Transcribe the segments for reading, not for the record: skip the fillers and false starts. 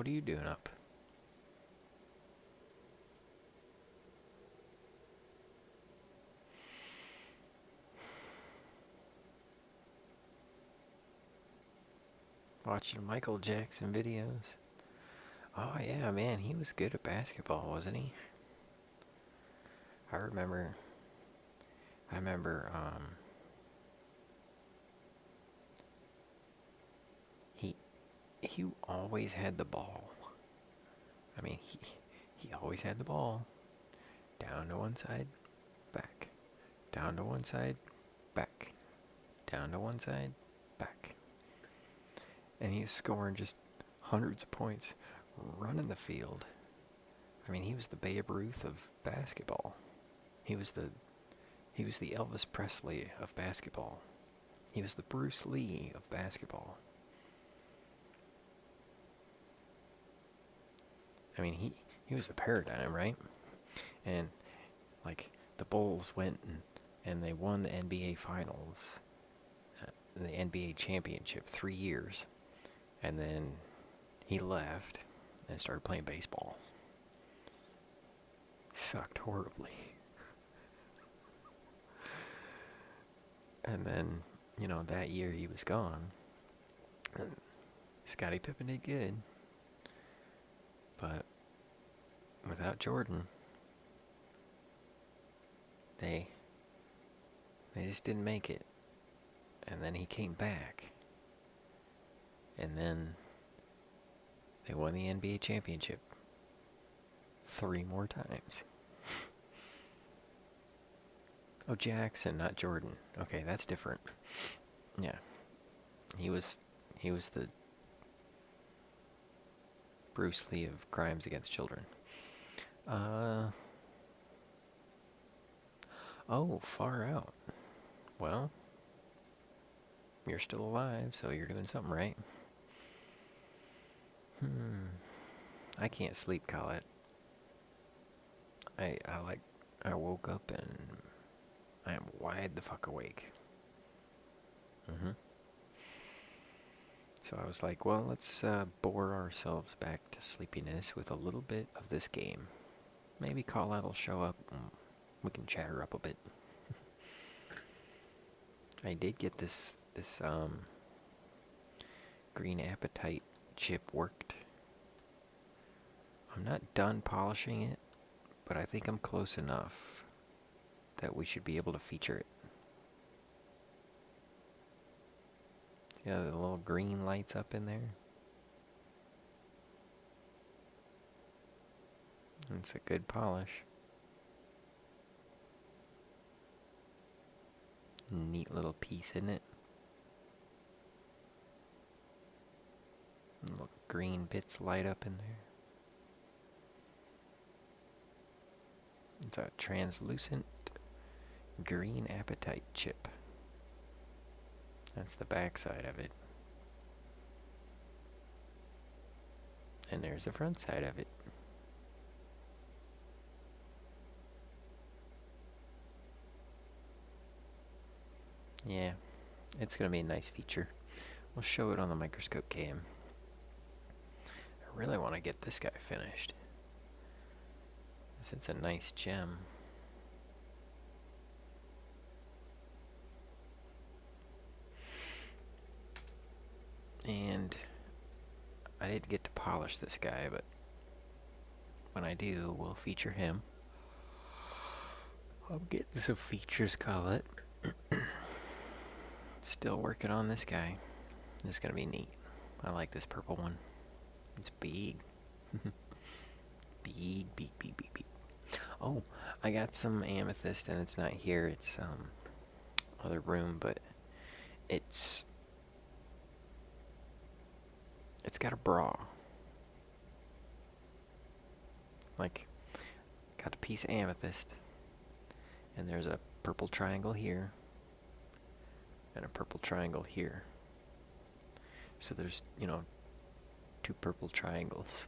What are you doing up? Watching Michael Jackson videos. Oh yeah, man, he was good at basketball, wasn't he? I remember. I remember. He he always had the ball. I mean, he always had the ball. Down to one side, back. Down to one side, back. Down to one side, back. And he was scoring just hundreds of points, running the field. I mean, he was the Babe Ruth of basketball. He was the Elvis Presley of basketball. He was the Bruce Lee of basketball. I mean, he was the paradigm, right? And like the Bulls went and they won the NBA Finals, the NBA championship 3 years, and then he left and started playing baseball. Sucked horribly. And then, that year he was gone. And Scottie Pippen did good. But without Jordan, they just didn't make it. And then he came back. And then they won the NBA championship 3 more times. Oh, Jackson, not Jordan. Okay, that's different. Yeah. He was the Bruce Lee of crimes against children. Oh, far out. Well, you're still alive, so you're doing something right. I can't sleep, Colette. I woke up and I am wide the fuck awake. So I was like, well, let's bore ourselves back to sleepiness with a little bit of this game. Maybe Colette will show up and we can chat her up a bit. I did get this green apatite chip worked. I'm not done polishing it, but I think I'm close enough that we should be able to feature it. Yeah, the little green lights up in there. It's a good polish. Neat little piece, isn't it? Little green bits light up in there. It's a translucent green apatite chip. That's the back side of it. And there's the front side of it. Yeah, it's going to be a nice feature. We'll show it on the microscope cam. I really want to get this guy finished. It's a nice gem. And I didn't get to polish this guy, but when I do, we'll feature him. I'm getting some features, Colette. Still working on this guy. This is going to be neat. I like this purple one. It's big. Big. Oh, I got some amethyst, and it's not here. It's other room, but it's got a bra. Like, got a piece of amethyst, and there's a purple triangle here, and a purple triangle here. So there's, 2 purple triangles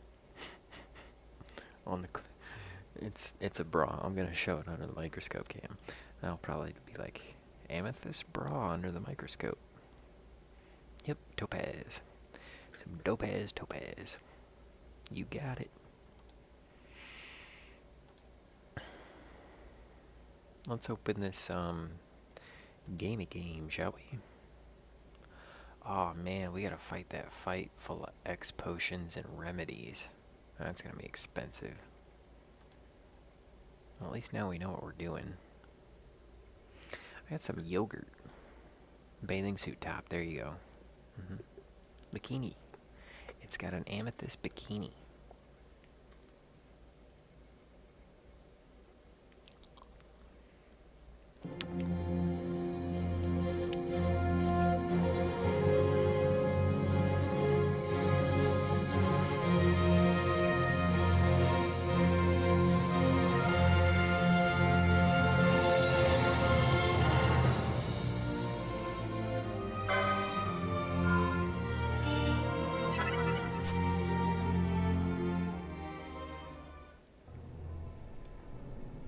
on the. It's a bra. I'm gonna show it under the microscope cam. I'll probably be like, amethyst bra under the microscope. Yep, topaz. Some topaz. You got it. Let's open this gamey game, shall we? Oh man, we gotta fight that fight full of X potions and remedies. That's gonna be expensive. Well, at least now we know what we're doing. I got some yogurt. Bathing suit top, there you go. Bikini. It's got an amethyst bikini.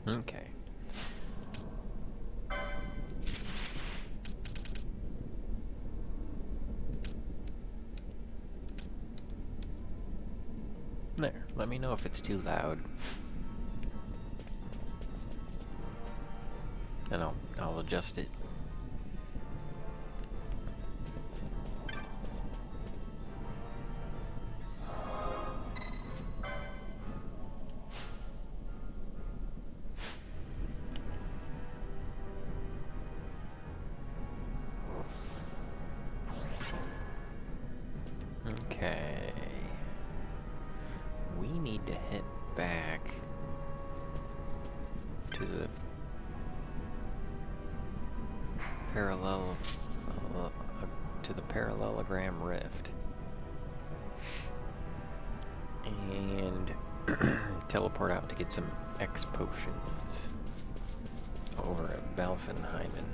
Okay. There, let me know if it's too loud. And I'll adjust it. Okay. We need to head back to the parallelogram rift and teleport out to get some X potions over at Valfenheimen.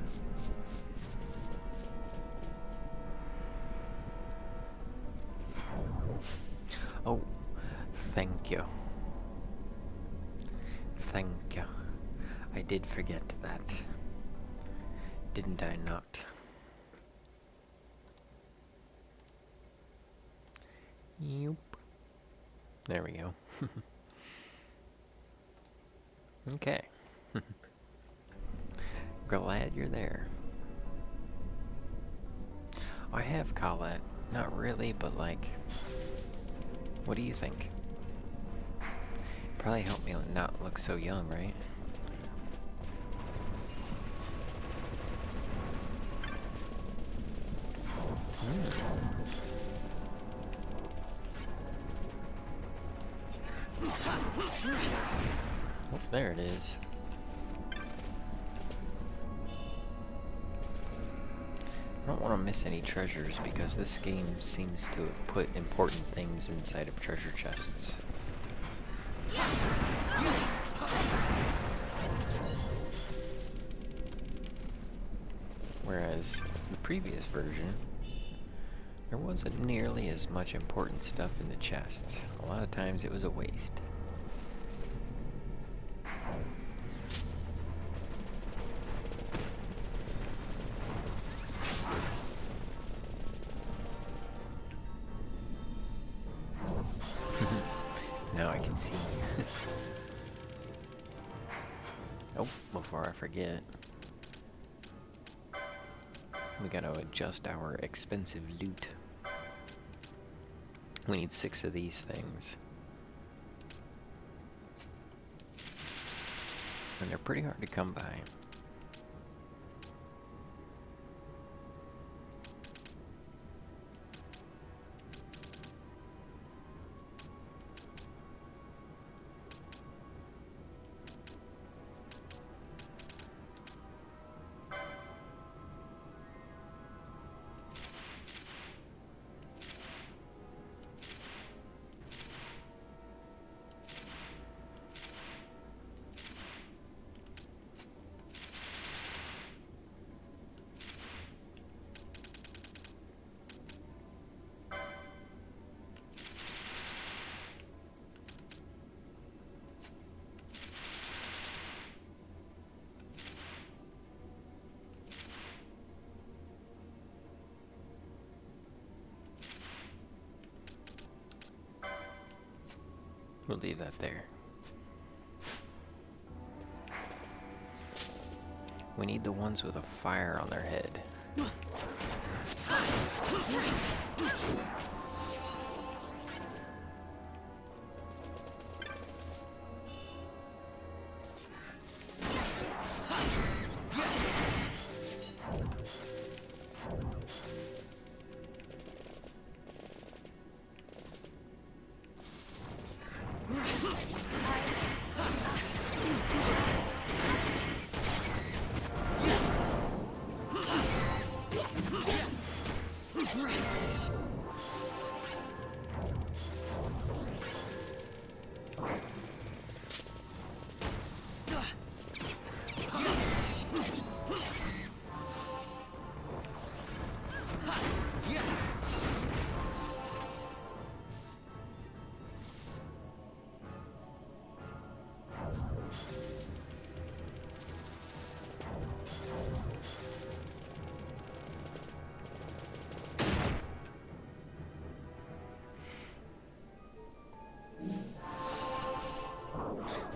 Oh, thank you. Thank you. I did forget that. Didn't I not? Yup. There we go. Okay. Glad you're there. I have Colette. Not really, but like... What do you think? Probably help me not look so young, right? Oh, there it is. I don't want to miss any treasures because this game seems to have put important things inside of treasure chests. Whereas the previous version, there wasn't nearly as much important stuff in the chests. A lot of times it was a waste. Now I can see. Oh, before I forget, we gotta adjust our expensive loot. We need 6 of these things. And they're pretty hard to come by. We'll leave that there. We need the ones with a fire on their head.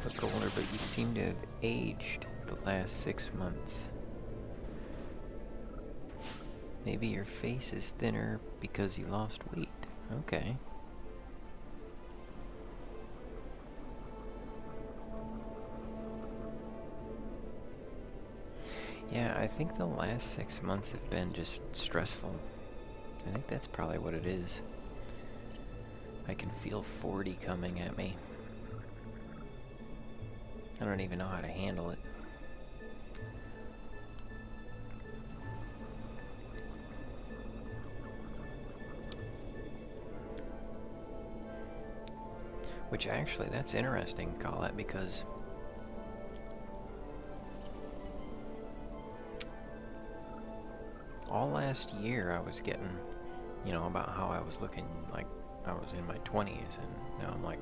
Look older, but you seem to have aged the last 6 months. Maybe your face is thinner because you lost weight. Okay. Yeah, I think the last 6 months have been just stressful. I think that's probably what it is. I can feel 40 coming at me. I don't even know how to handle it. Which actually, that's interesting, Colette, because all last year I was getting, you know, about how I was looking like I was in my 20s, and now I'm like,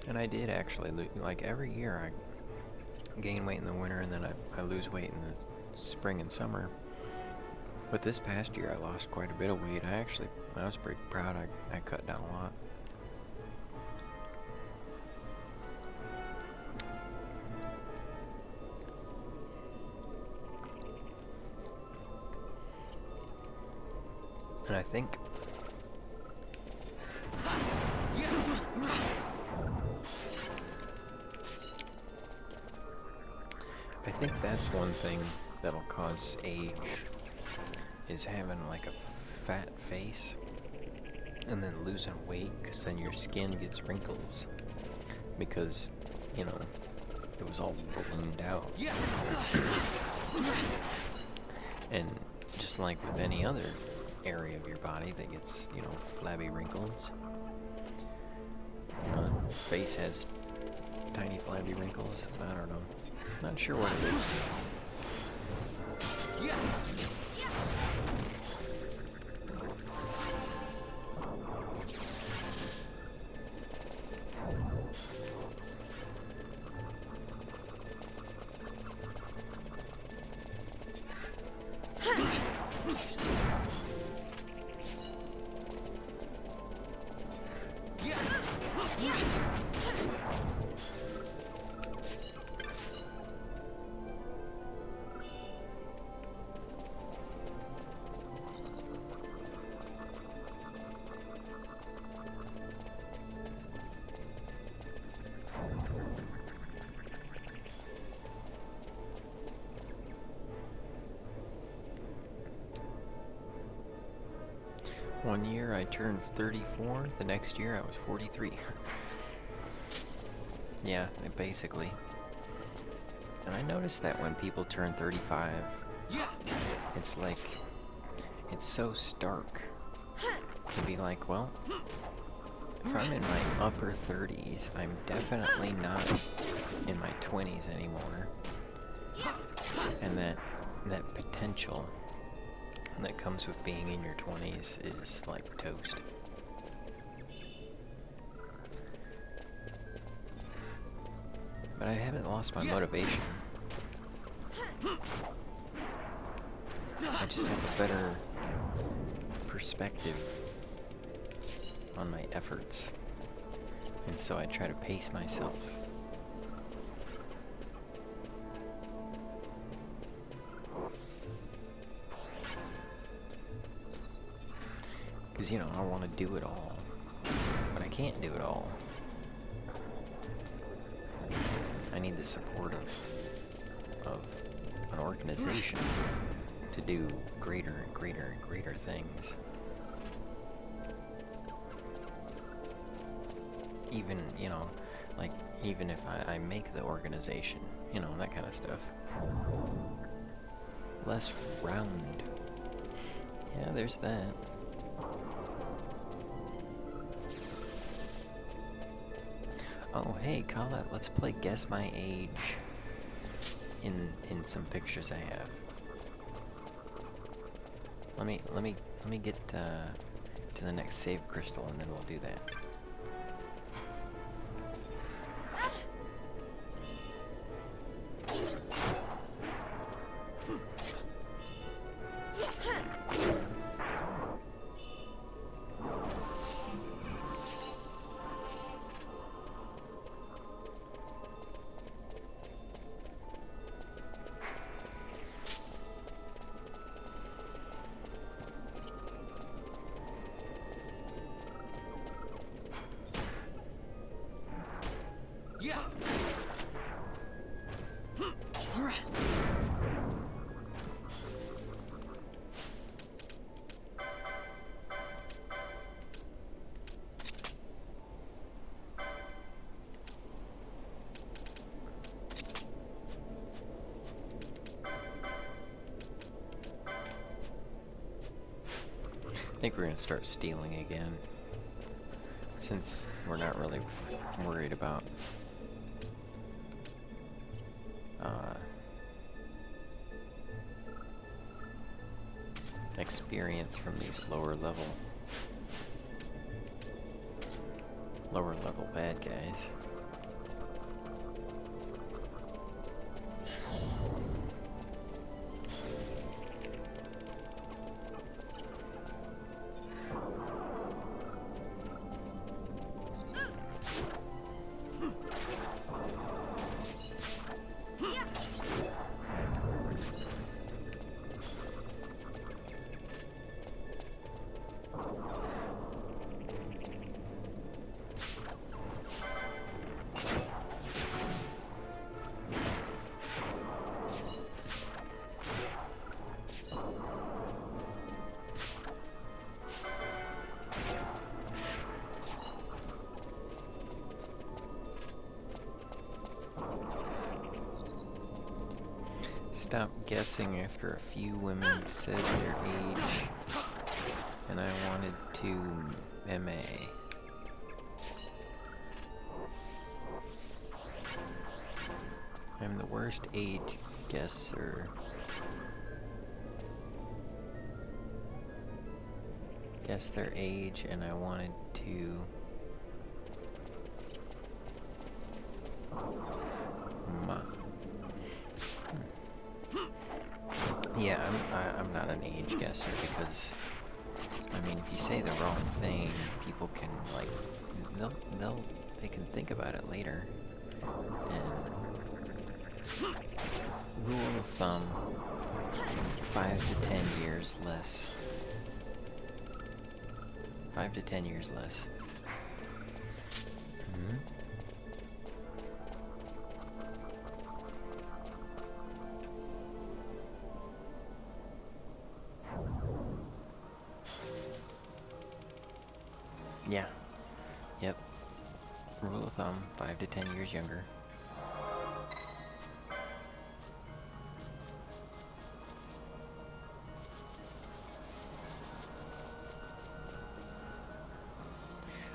And I did actually lose, like every year I gain weight in the winter and then I lose weight in the spring and summer. But this past year I lost quite a bit of weight. I was pretty proud. I cut down a lot. And I think that's one thing that'll cause age, is having like a fat face and then losing weight, because then your skin gets wrinkles because, you know, it was all ballooned out. And just like with any other area of your body that gets, you know, flabby wrinkles, face has tiny flabby wrinkles. I don't know. Not sure what it is. One year I turned 34, the next year I was 43. Yeah, basically. And I noticed that when people turn 35, it's like, it's so stark to be like, well, if I'm in my upper 30s, I'm definitely not in my 20s anymore. And that potential that comes with being in your 20s is like toast. But I haven't lost my motivation. just have a better perspective on my efforts. And so I try to pace myself. Because, you know, I want to do it all, but I can't do it all. I need the support of an organization to do greater and greater and greater things. Even, you know, like, even if I make the organization, you know, that kind of stuff. Less round. Yeah, there's that. Oh, hey, Colette, let's play Guess My Age in some pictures I have. Let me get to the next save crystal, and then we'll do that. I think we're gonna start stealing again, since we're not really worried about experience from these lower level bad guys. Stop guessing after a few women said their age, and I wanted to MA. I'm the worst age guesser. Guess their age, and I wanted to Yeah, I'm not an age guesser, because I mean, if you say the wrong thing, people can, like, they can think about it later. And rule of thumb, 5 to 10 years less. 5 to 10 years less. Yeah. Yep. Rule of thumb, 5 to 10 years younger.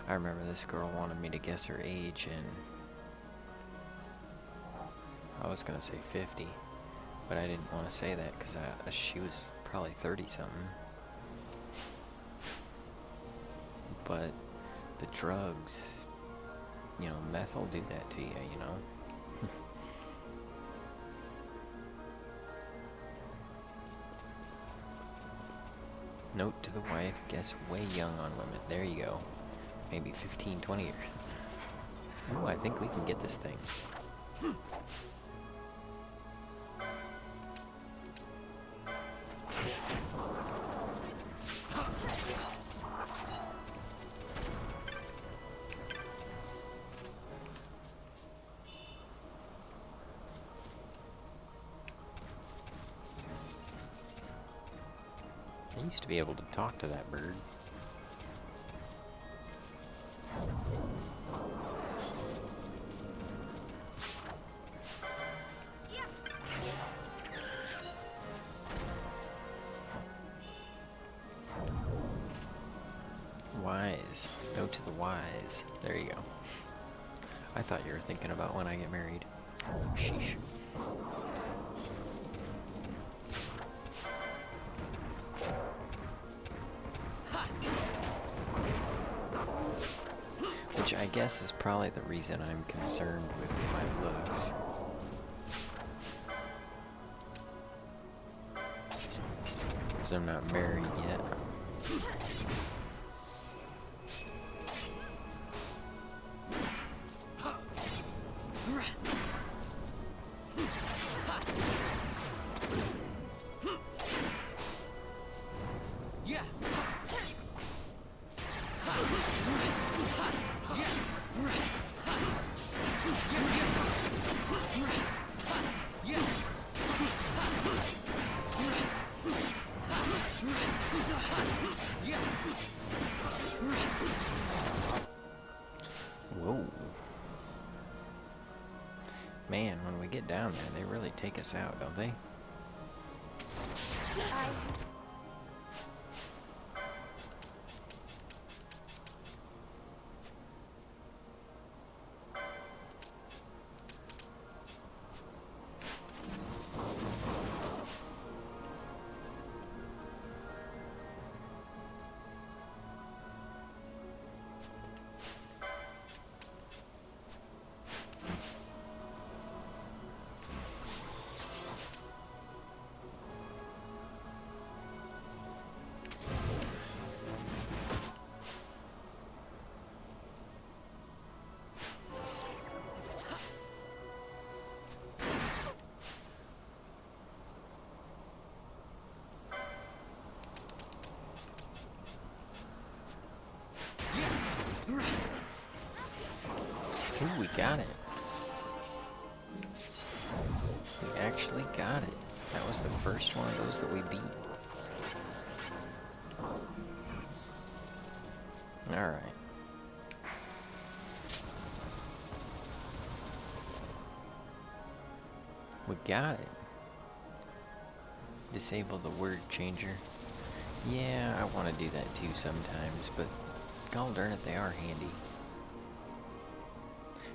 I remember this girl wanted me to guess her age, and I was gonna say 50, but I didn't want to say that because she was probably 30-something. But the drugs, you know, meth will do that to you, you know? Note to the wife, guess way young on limit. There you go. Maybe 15, 20 years. Ooh, I think we can get this thing. I used to be able to talk to that bird. Wise. Go to the wise. There you go. I thought you were thinking about when I get married. Sheesh. Which I guess is probably the reason I'm concerned with my looks. Because I'm not married yet. Whoa. Man, when we get down there, they really take us out, don't they? Ooh, we got it. We actually got it. That was the first one of those that we beat. Alright. We got it. Disable the word changer. Yeah, I want to do that too sometimes, but god darn it, they are handy.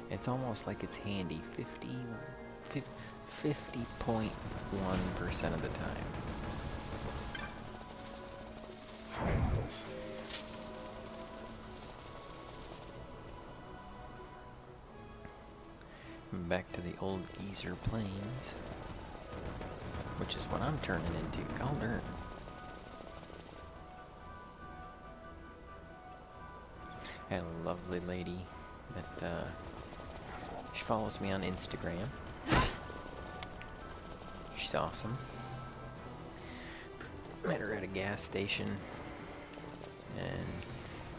It's almost like it's handy 50.1% of the time. Back to the old geezer plains, which is what I'm turning into. God darn. And a lovely lady that she follows me on Instagram. She's awesome. Met her at a gas station, and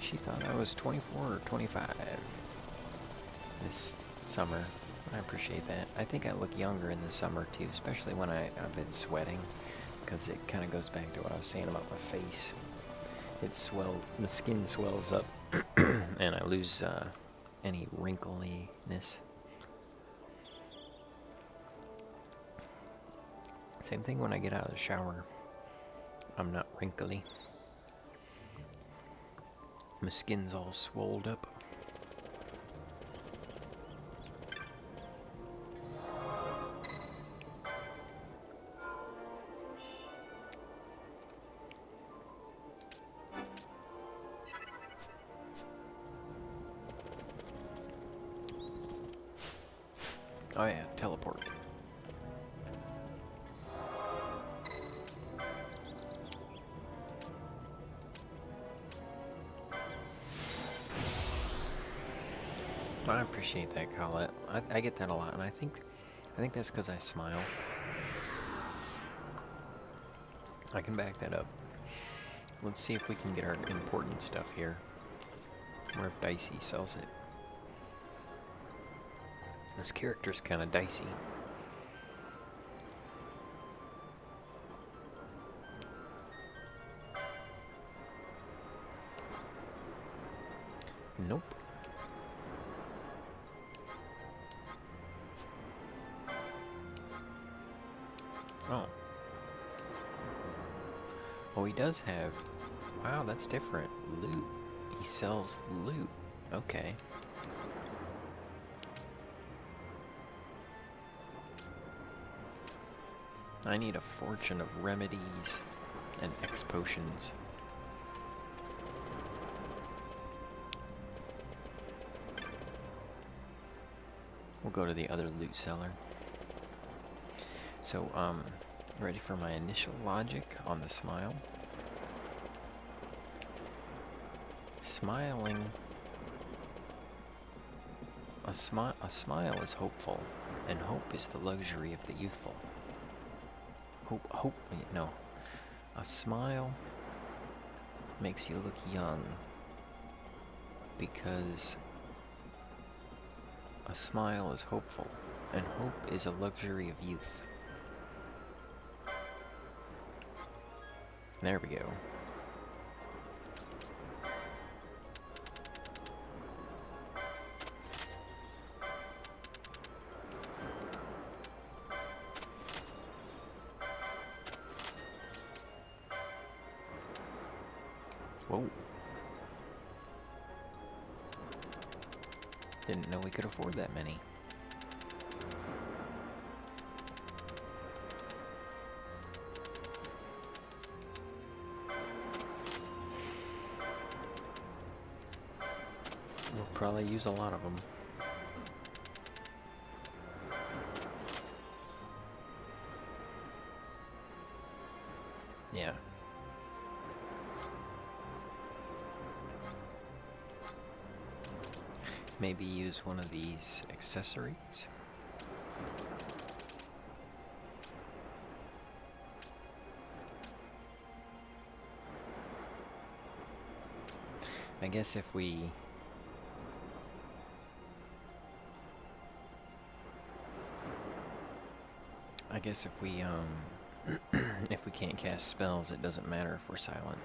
she thought I was 24 or 25 this summer. I appreciate that. I think I look younger in the summer too, especially when I've been sweating, because it kind of goes back to what I was saying about my face. The skin swells up, and I lose any wrinkliness. Same thing when I get out of the shower. I'm not wrinkly. My skin's all swolled up. Oh yeah, teleport. I appreciate that, Colette. I get that a lot, and I think that's because I smile. I can back that up. Let's see if we can get our important stuff here. Or if Dicey sells it. This character's kind of dicey. Nope. Oh. Oh, he does have... Wow, that's different. Loot. He sells loot. Okay. I need a fortune of remedies and X potions. We'll go to the other loot seller. So, ready for my initial logic on the smile? Smiling. A smile is hopeful, and hope is the luxury of the youthful. No. A smile makes you look young, because a smile is hopeful, and hope is a luxury of youth. There we go. Whoa. Didn't know we could afford that many. We'll probably use a lot of them. Yeah. Maybe use one of these accessories. I guess if we if we can't cast spells, it doesn't matter if we're silent.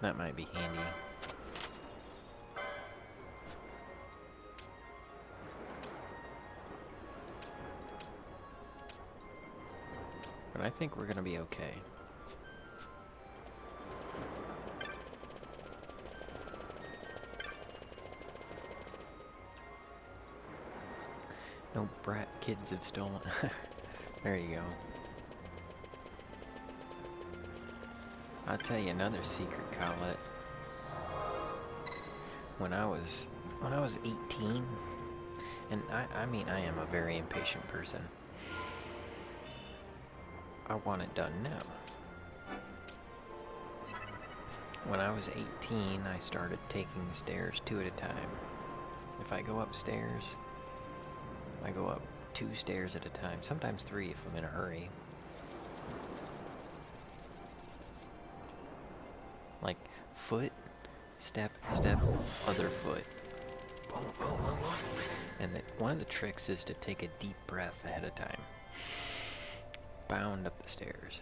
That might be handy. But I think we're gonna be okay. No brat kids have stolen. There you go. I'll tell you another secret, Colette. When I was 18, and I mean I am a very impatient person. I want it done now. When I was 18, I started taking the stairs 2 at a time. If I go upstairs, I go up 2 stairs at a time, sometimes 3 if I'm in a hurry. Like, foot, step, step, other foot. Boom, boom, boom, boom. And then one of the tricks is to take a deep breath ahead of time. Bound up the stairs.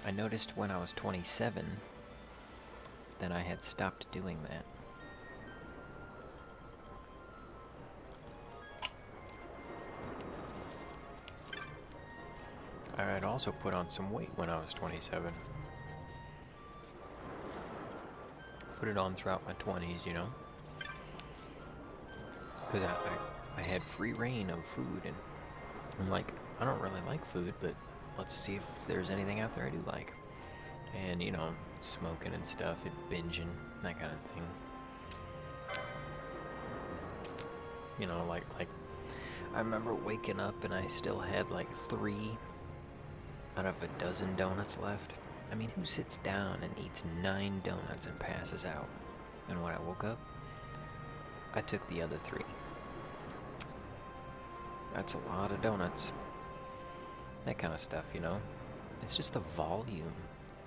I noticed when I was 27 that I had stopped doing that. I had also put on some weight when I was 27. Put it on throughout my 20s, you know? Because I had free reign of food, and I'm like, I don't really like food, but let's see if there's anything out there I do like. And, you know, smoking and stuff, and binging, that kind of thing. You know, like, I remember waking up and I still had like 3 out of a dozen donuts left. I mean, who sits down and eats 9 donuts and passes out? And when I woke up, I took the other 3. That's a lot of donuts. That kind of stuff, you know? It's just the volume.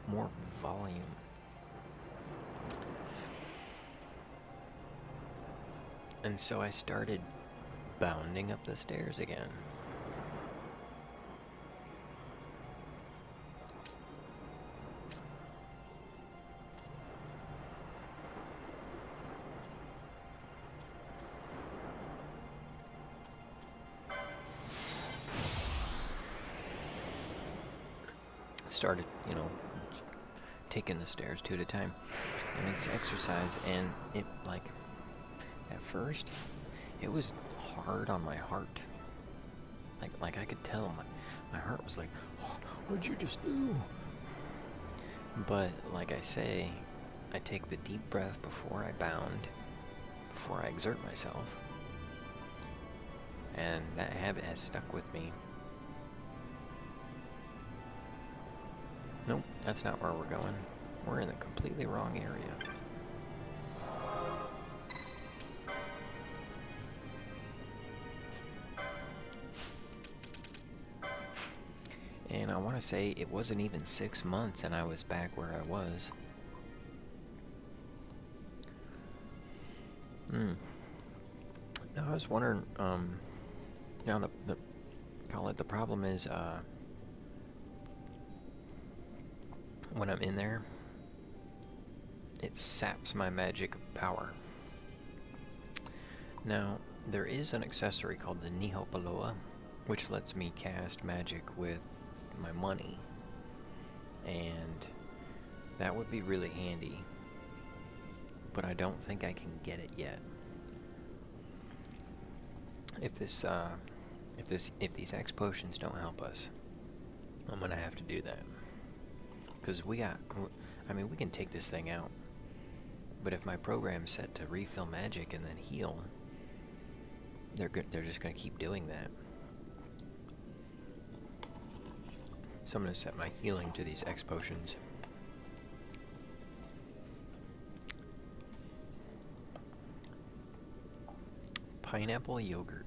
More volume. And so I started bounding up the stairs again. Started, you know, taking the stairs 2 at a time. And it's exercise, and it, like, at first, it was hard on my heart. Like I could tell my heart was like, oh, what'd you just do? But like I say, I take the deep breath before I bound, before I exert myself. And that habit has stuck with me. Nope, that's not where we're going. We're in the completely wrong area. And I want to say it wasn't even 6 months and I was back where I was. Now I was wondering, now the problem is, when I'm in there, it saps my magic power. Now, there is an accessory called the Nihopaloa, which lets me cast magic with my money, and that would be really handy, but I don't think I can get it yet. If these X potions don't help us, I'm gonna have to do that. Because we can take this thing out. But if my program's set to refill magic and then heal, they're just going to keep doing that. So I'm going to set my healing to these X potions. Pineapple yogurt.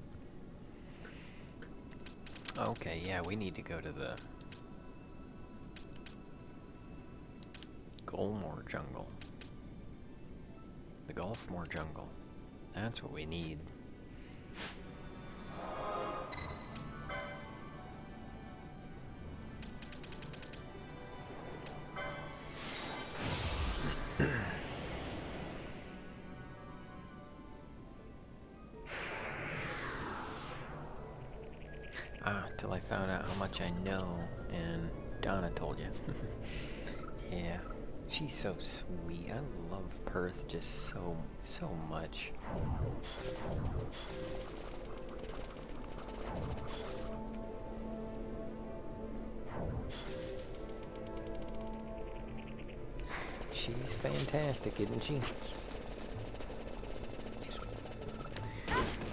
Okay, yeah, we need to go to the Golmore jungle. The Gulfmore jungle. That's what we need. Till I found out how much I know, and Donna told you. Yeah. She's so sweet. I love Perth just so much. She's fantastic, isn't she?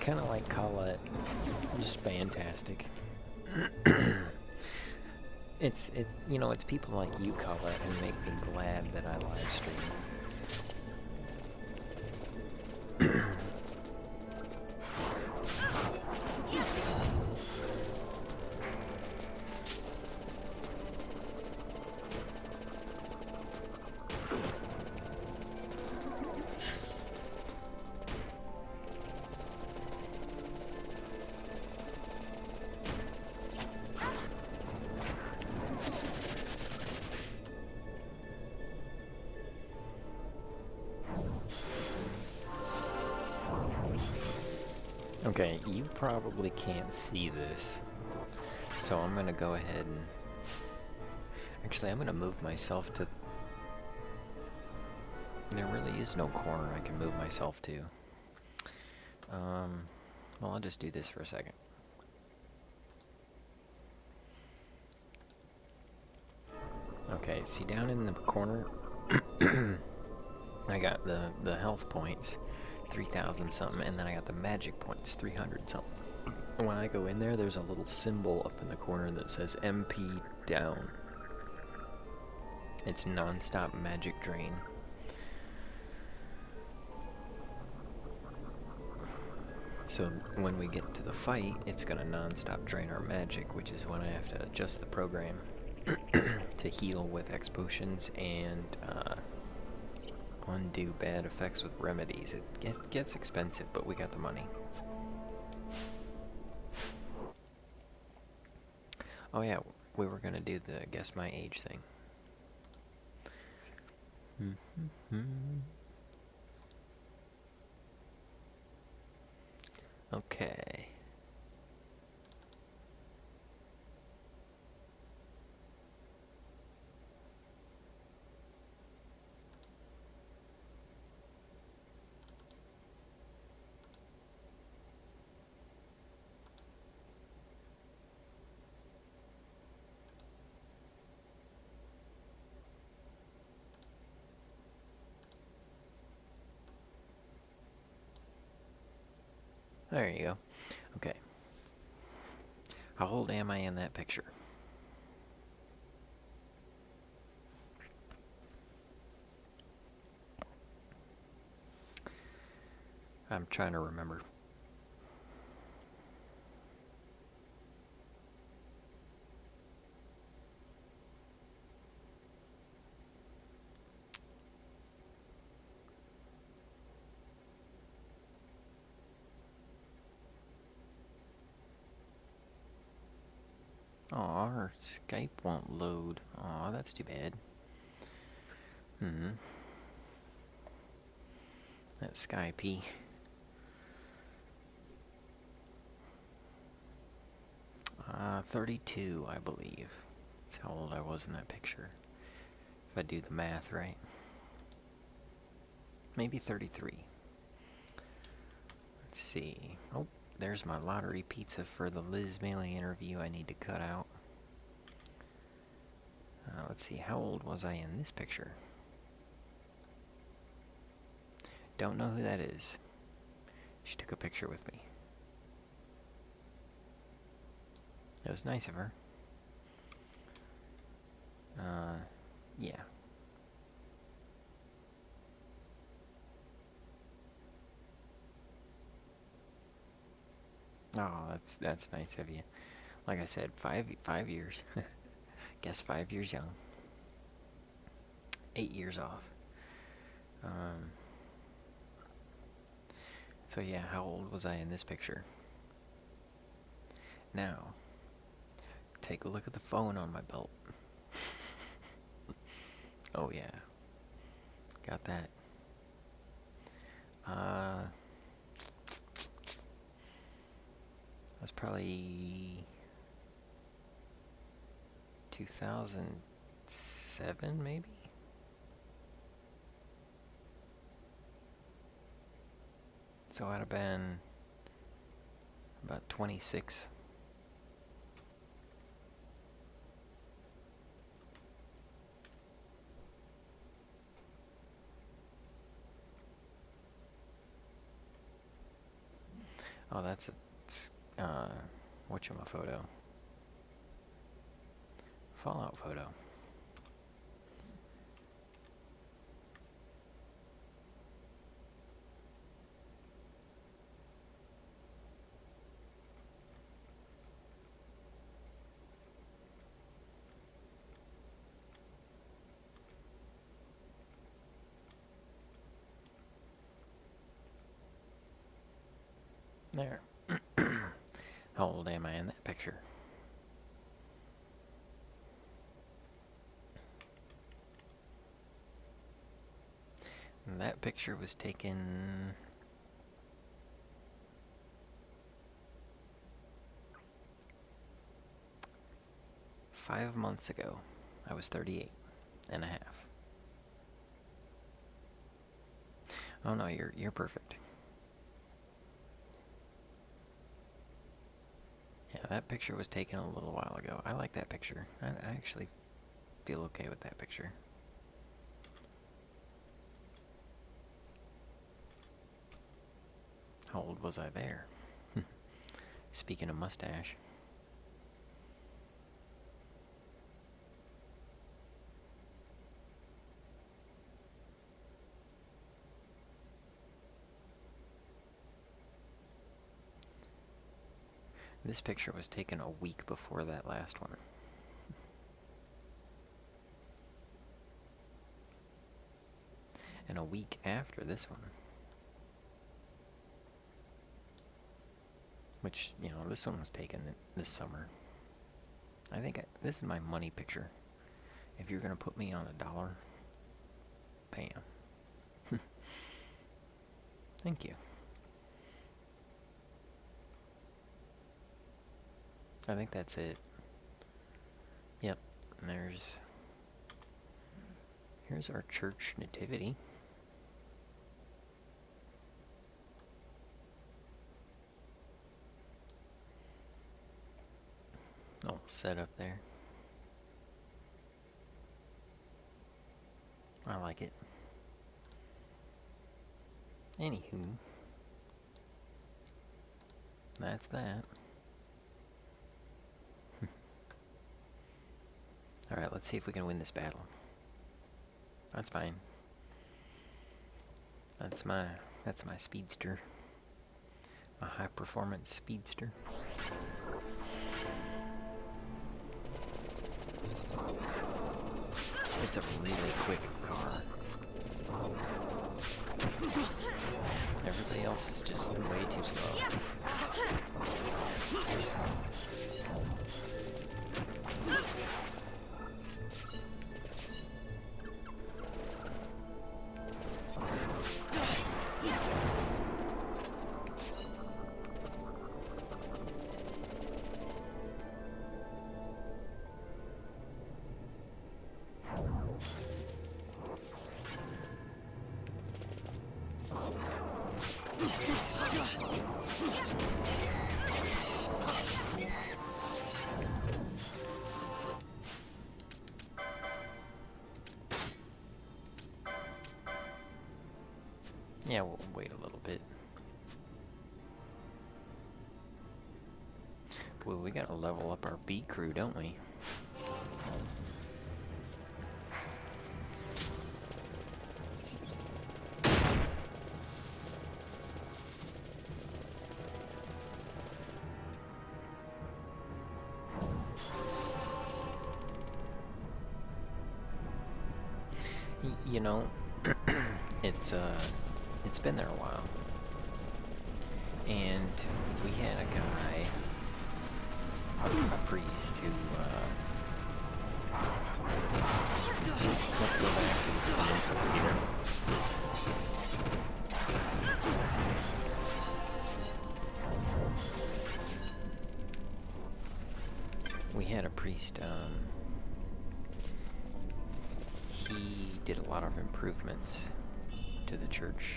Kind of like Colette. Just fantastic. It's people like you, Colette, who make me glad that I live stream. Okay, you probably can't see this, so I'm gonna go ahead and... Actually, I'm gonna move myself to... There really is no corner I can move myself to. Well, I'll just do this for a second. Okay, see down in the corner, I got the health points. 3,000 something, and then I got the magic points, 300 something. when I go in there, there's a little symbol up in the corner that says MP down. It's non-stop magic drain. So when we get to the fight, it's gonna non-stop drain our magic, which is when I have to adjust the program to heal with X potions and undo bad effects with remedies. It gets expensive, but we got the money. Oh yeah, we were gonna do the guess my age thing. Okay. There you go. Okay. How old am I in that picture? I'm trying to remember. Aw, our Skype won't load. Aw, that's too bad. That Skype. 32, I believe. That's how old I was in that picture. If I do the math right. Maybe 33. Let's see. Oh, there's my lottery pizza for the Liz Melee interview I need to cut out. Let's see, how old was I in this picture? Don't know who that is. She took a picture with me. It was nice of her. Yeah. Oh, that's nice of you. Like I said, 5 years. Guess 5 years young. 8 years off. So yeah, how old was I in this picture? Now, take a look at the phone on my belt. Oh yeah. Got that. That's probably 2007, maybe? So I'd have been about 26. Oh, that's a whatchamaphoto. Fallout photo. There. How old am I in that picture? And that picture was taken 5 months ago. I was 38 and a half. Oh no, you're perfect. Yeah, that picture was taken a little while ago. I like that picture. I actually feel okay with that picture. How old was I there? Speaking of mustache. This picture was taken a week before that last one. And a week after this one. Which, you know, this one was taken this summer. I think this is my money picture. If you're going to put me on $1, bam. Thank you. I think that's it. Yep, and here's our church nativity. Oh, set up there. I like it. Anywho, that's that. Alright, let's see if we can win this battle. That's fine. That's my speedster. My high performance speedster. It's a really quick car. Everybody else is just way too slow. Yeah, we'll wait a little bit. Boy, we gotta level up our B crew, don't we? You know, it's been there a while, and we had a guy, a priest, who, let's go back to this peninsula here. We had a priest, he did a lot of improvements to the church.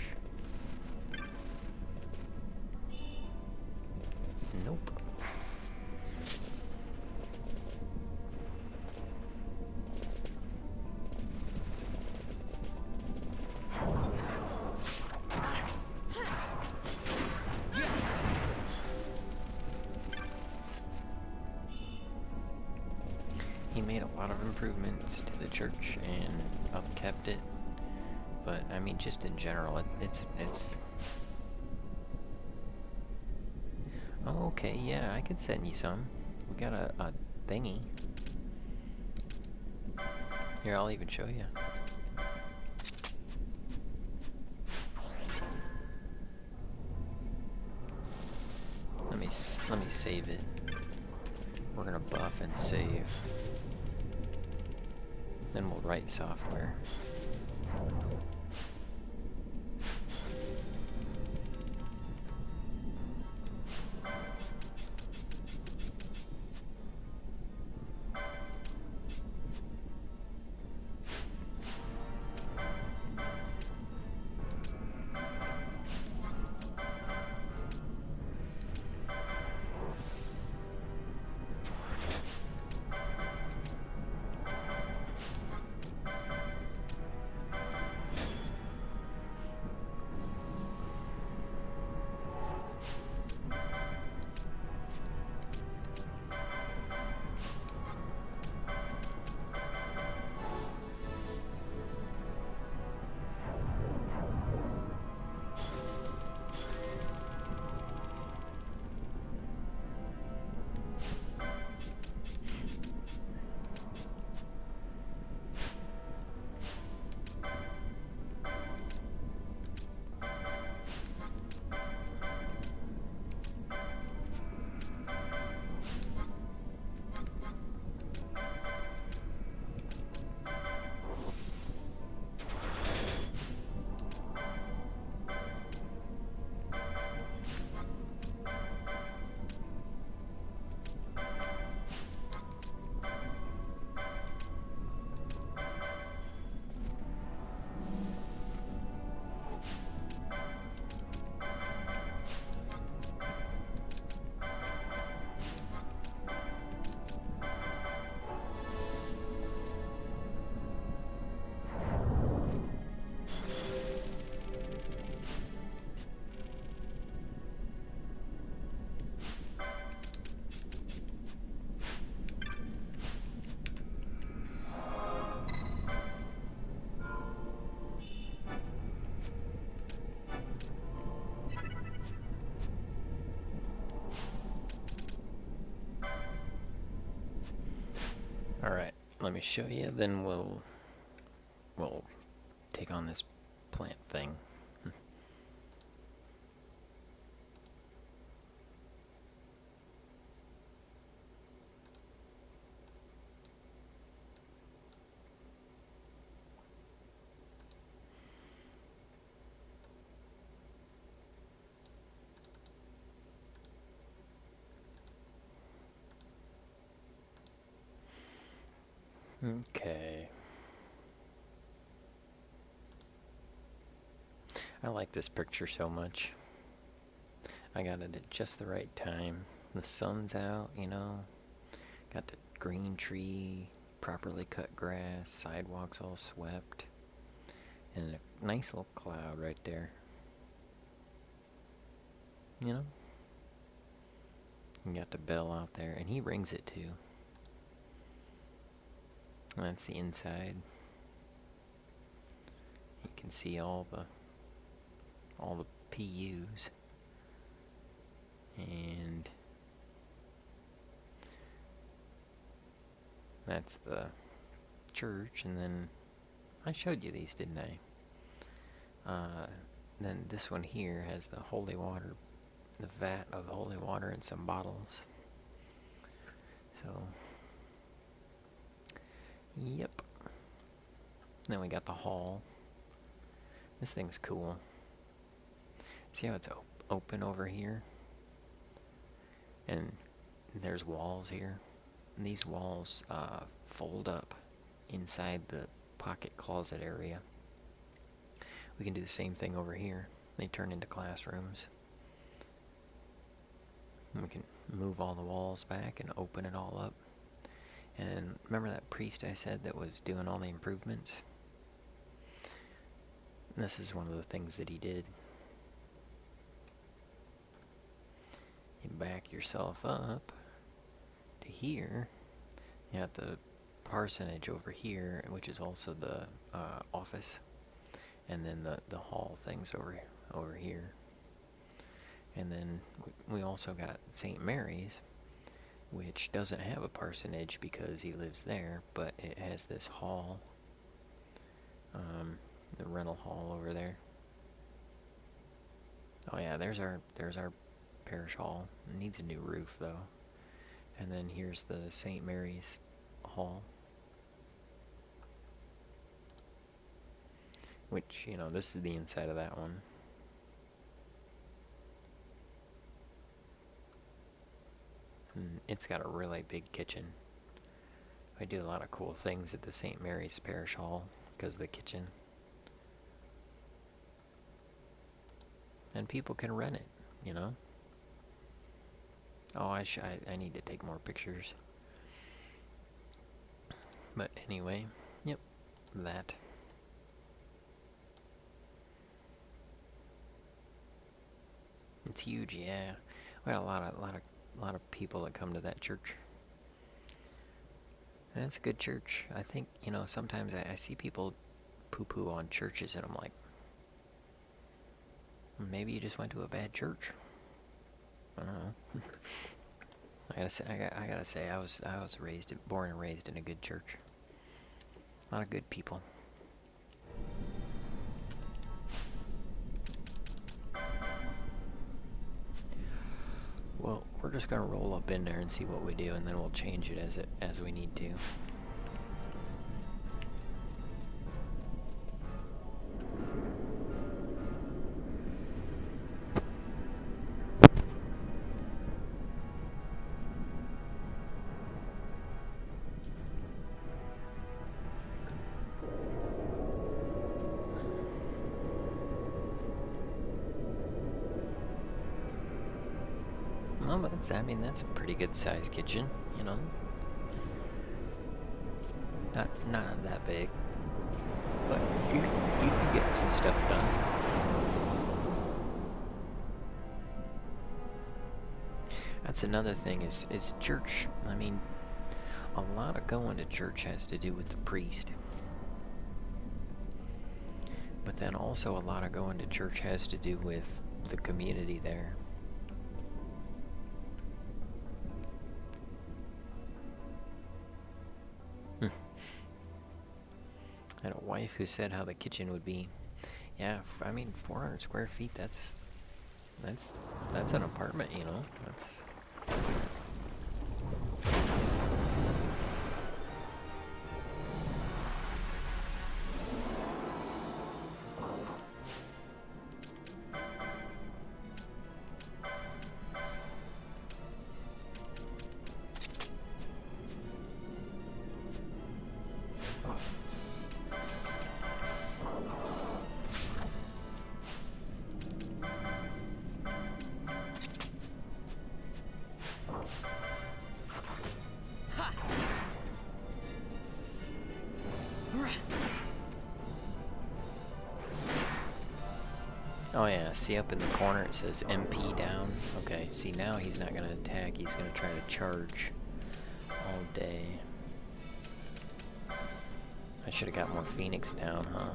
Nope. He made a lot of improvements to the church and upkept it, but I mean, just in general, it's. Oh, okay, yeah, I could send you some. We got a thingy. Here, I'll even show you. Let me save it. We're gonna buff and save. Then we'll write software. Alright, let me show you, then we'll take on this plant thing. Okay. I like this picture so much. I got it at just the right time. The sun's out, you know. Got the green tree, properly cut grass, sidewalks all swept, and a nice little cloud right there. You know? You got the bell out there, and he rings it too. That's the inside. You can see all the PUs. And that's the church, and then I showed you these, didn't I? Then this one here has the holy water, the vat of holy water and some bottles. So yep. Then we got the hall. This thing's cool. See how it's open over here? And there's walls here. And these walls fold up inside the pocket closet area. We can do the same thing over here. They turn into classrooms. And we can move all the walls back and open it all up. And remember that priest I said that was doing all the improvements? This is one of the things that he did. You back yourself up to here. You got the parsonage over here, which is also the office. And then the hall things over here. And then we also got St. Mary's, which doesn't have a parsonage because he lives there, but it has this hall, the rental hall over there. Oh yeah, there's our parish hall. It needs a new roof though. And then here's the St. Mary's hall, which, you know, this is the inside of that one. And it's got a really big kitchen. I do a lot of cool things at the St. Mary's Parish Hall because of the kitchen. And people can rent it, you know? Oh, I need to take more pictures. But anyway, yep, that. It's huge, yeah. We got a lot of people that come to that church. And it's a good church. I think, you know, sometimes I see people poo-poo on churches, and I'm like, maybe you just went to a bad church. I don't know. I gotta say, I was born and raised in a good church. A lot of good people. Well, we're just gonna roll up in there and see what we do, and then we'll change it as we need to. Well, but that's a pretty good sized kitchen, you know. Not that big, but you can get some stuff done. That's another thing is church. I mean, a lot of going to church has to do with the priest. But then also a lot of going to church has to do with the community there. I had a wife who said how the kitchen would be. Yeah, I mean, 400 square feet, that's an apartment, you know? That's... Oh yeah, see up in the corner it says MP down. Okay, see now he's not gonna attack, he's gonna try to charge all day. I should have got more Phoenix down, huh?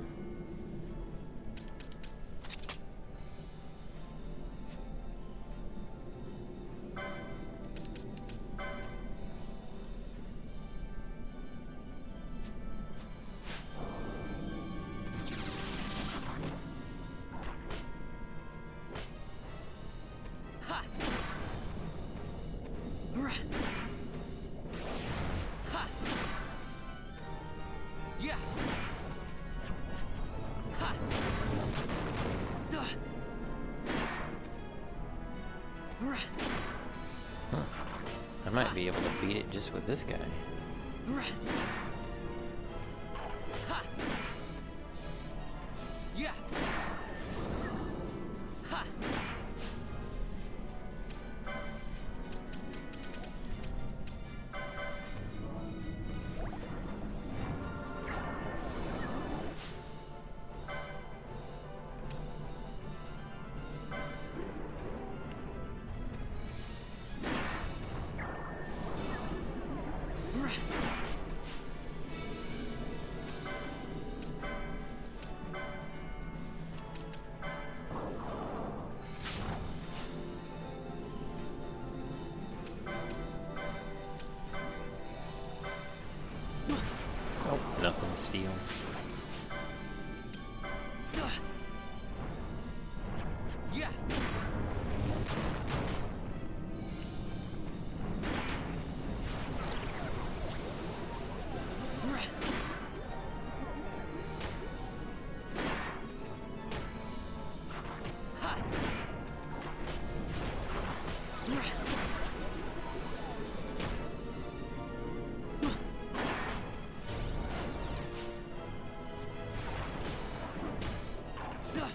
I might be able to beat it just with this guy. Nothing steel.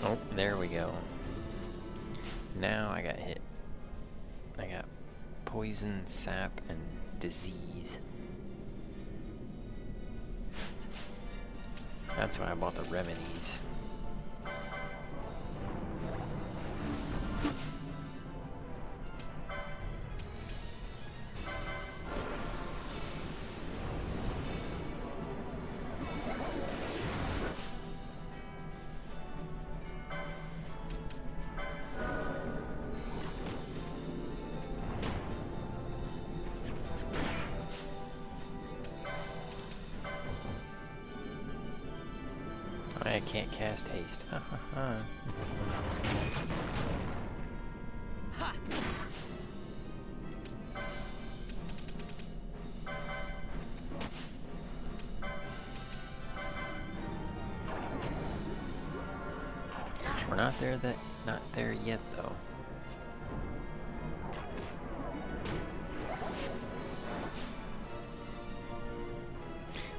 Oh, there we go. Now I got hit. I got poison, sap, and disease. That's why I bought the remedies. I can't cast haste. Ha ha ha. We're not there yet though.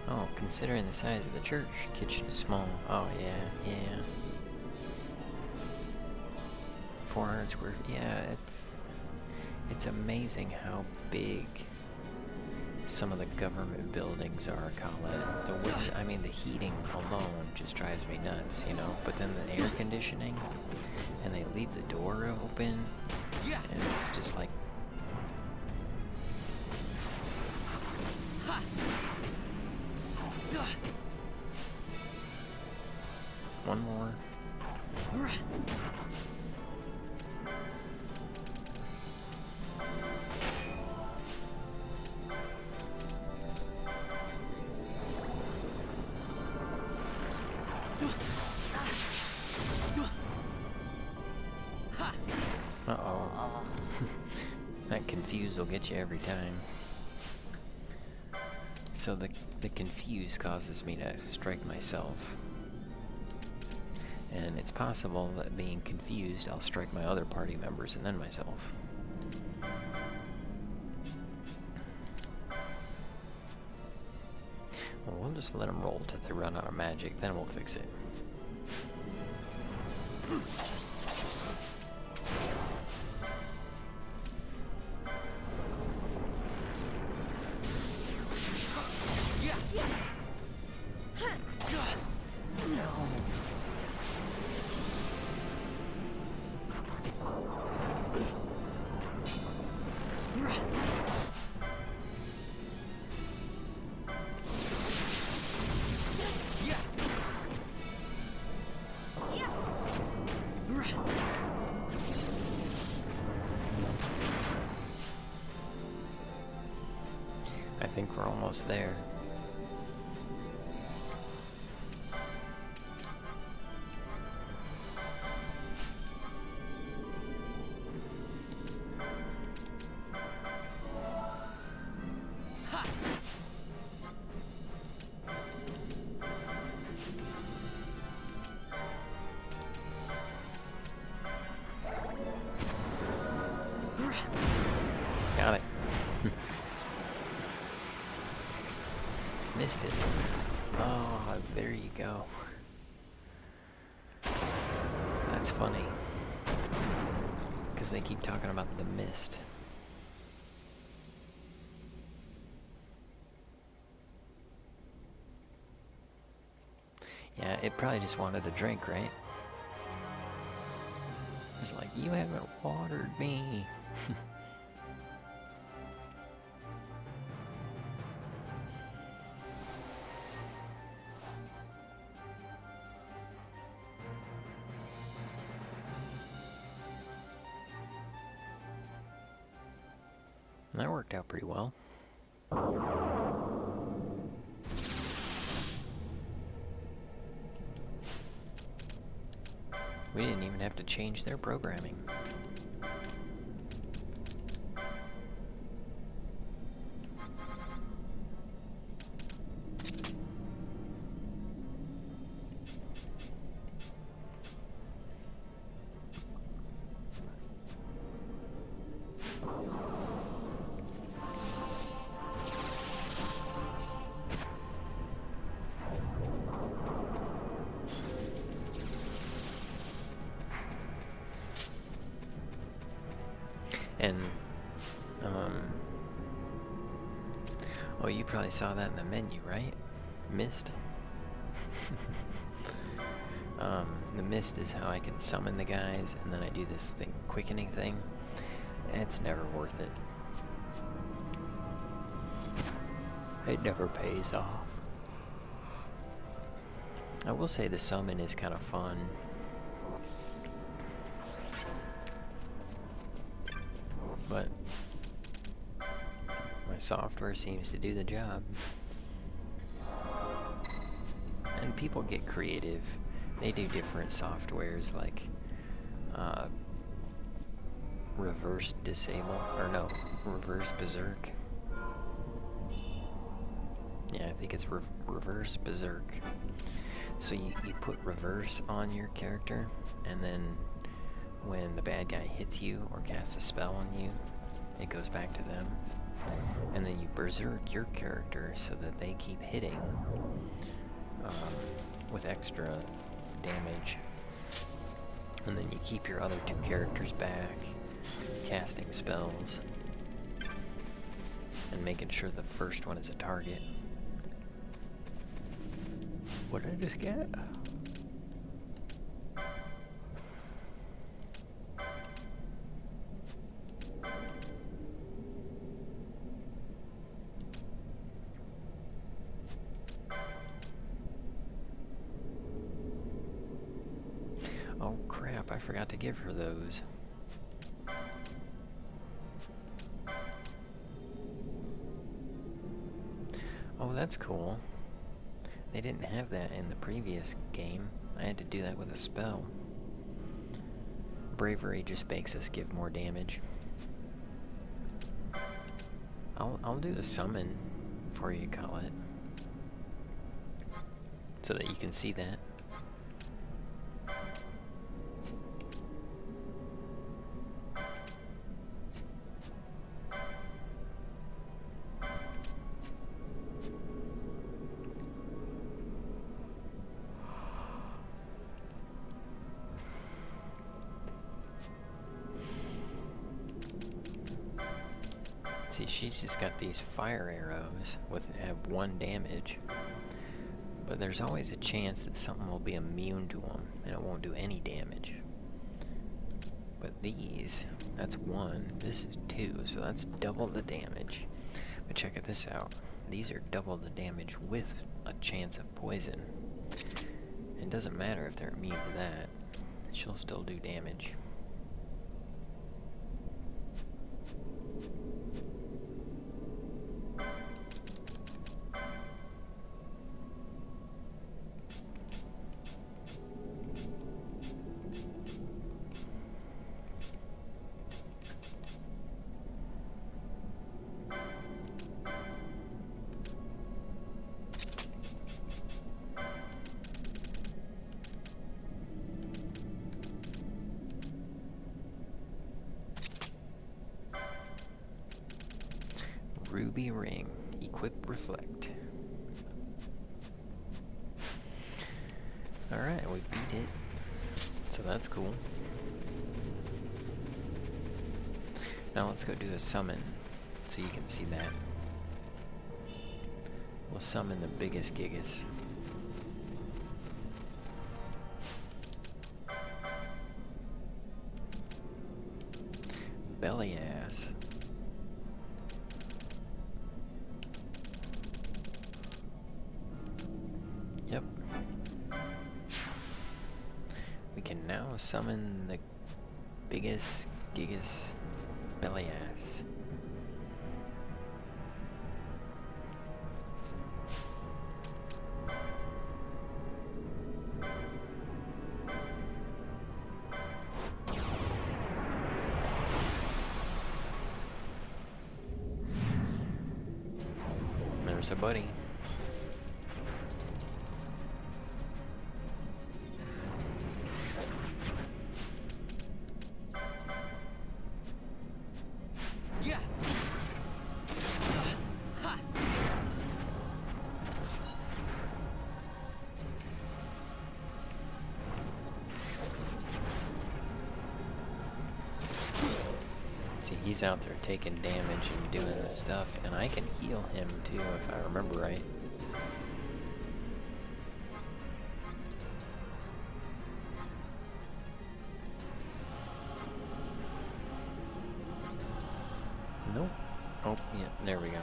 Oh, considering the size of the church, kitchen is small. Oh yeah, yeah. 400 square feet. Yeah, it's amazing how big some of the government buildings are, Colette. I mean, the heating alone just drives me nuts, you know? But then the air conditioning, and they leave the door open, and it's just like... One more. confuse will get you every time. So the confuse causes me to strike myself. And it's possible that being confused, I'll strike my other party members and then myself. Well, we'll just let them roll till they run out of magic, then we'll fix it. I think we're almost there. Got it. Missed it. Oh, there you go. That's funny. Because they keep talking about the mist. Yeah, it probably just wanted a drink, right? It's like, you haven't watered me. That worked out pretty well. We didn't even have to change their programming. And, oh, you probably saw that in the menu, right? Mist? The mist is how I can summon the guys, and then I do this thing, quickening thing. It's never worth it. It never pays off. I will say the summon is kind of fun. But my software seems to do the job. And people get creative. They do different softwares like reverse disable, or no, reverse berserk. Yeah, I think it's reverse berserk. So you put reverse on your character, and then when the bad guy hits you or casts a spell on you, it goes back to them. And then you berserk your character so that they keep hitting with extra damage. And then you keep your other two characters back, casting spells, and making sure the first one is a target. What did I just get? Oh crap, I forgot to give her those. Oh, that's cool. They didn't have that in the previous game. I had to do that with a spell. Bravery just makes us give more damage. I'll do a summon for you, Colette, so that you can see that. See, she's just got these fire arrows with have 1 damage, but there's always a chance that something will be immune to them and it won't do any damage. But these, that's 1, this is 2, so that's double the damage. But check this out, these are double the damage with a chance of poison. It doesn't matter if they're immune to that, she'll still do damage. Ruby ring. Equip reflect. Alright, we beat it. So that's cool. Now let's go do a summon so you can see that. We'll summon the biggest gigas. Belly ass. Yep. We can now summon the biggest gigas belly ass. There's a buddy. Yeah. Ha. See, he's out there taking damage and doing the stuff, and I can heal him too if I remember right. Nope. Oh, yeah, there we go.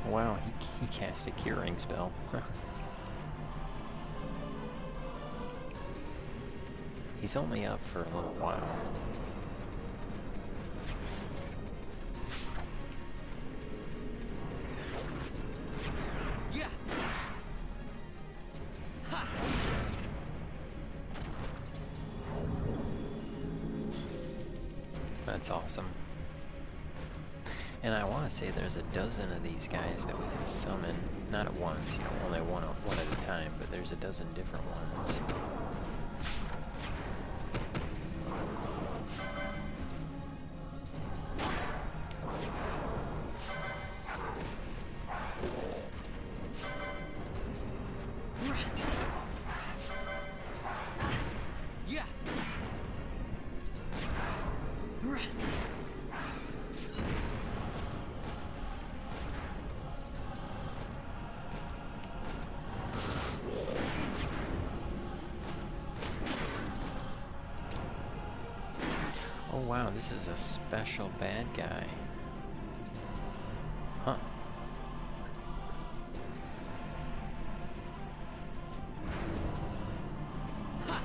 Wow, he cast a curing spell. He's only up for a little while. Yeah. Ha. That's awesome. And I want to say there's a dozen of these guys that we can summon. Not at once, you know, only one at a time, but there's a dozen different ones. Yeah. Oh wow, this is a special bad guy. Huh. Ha.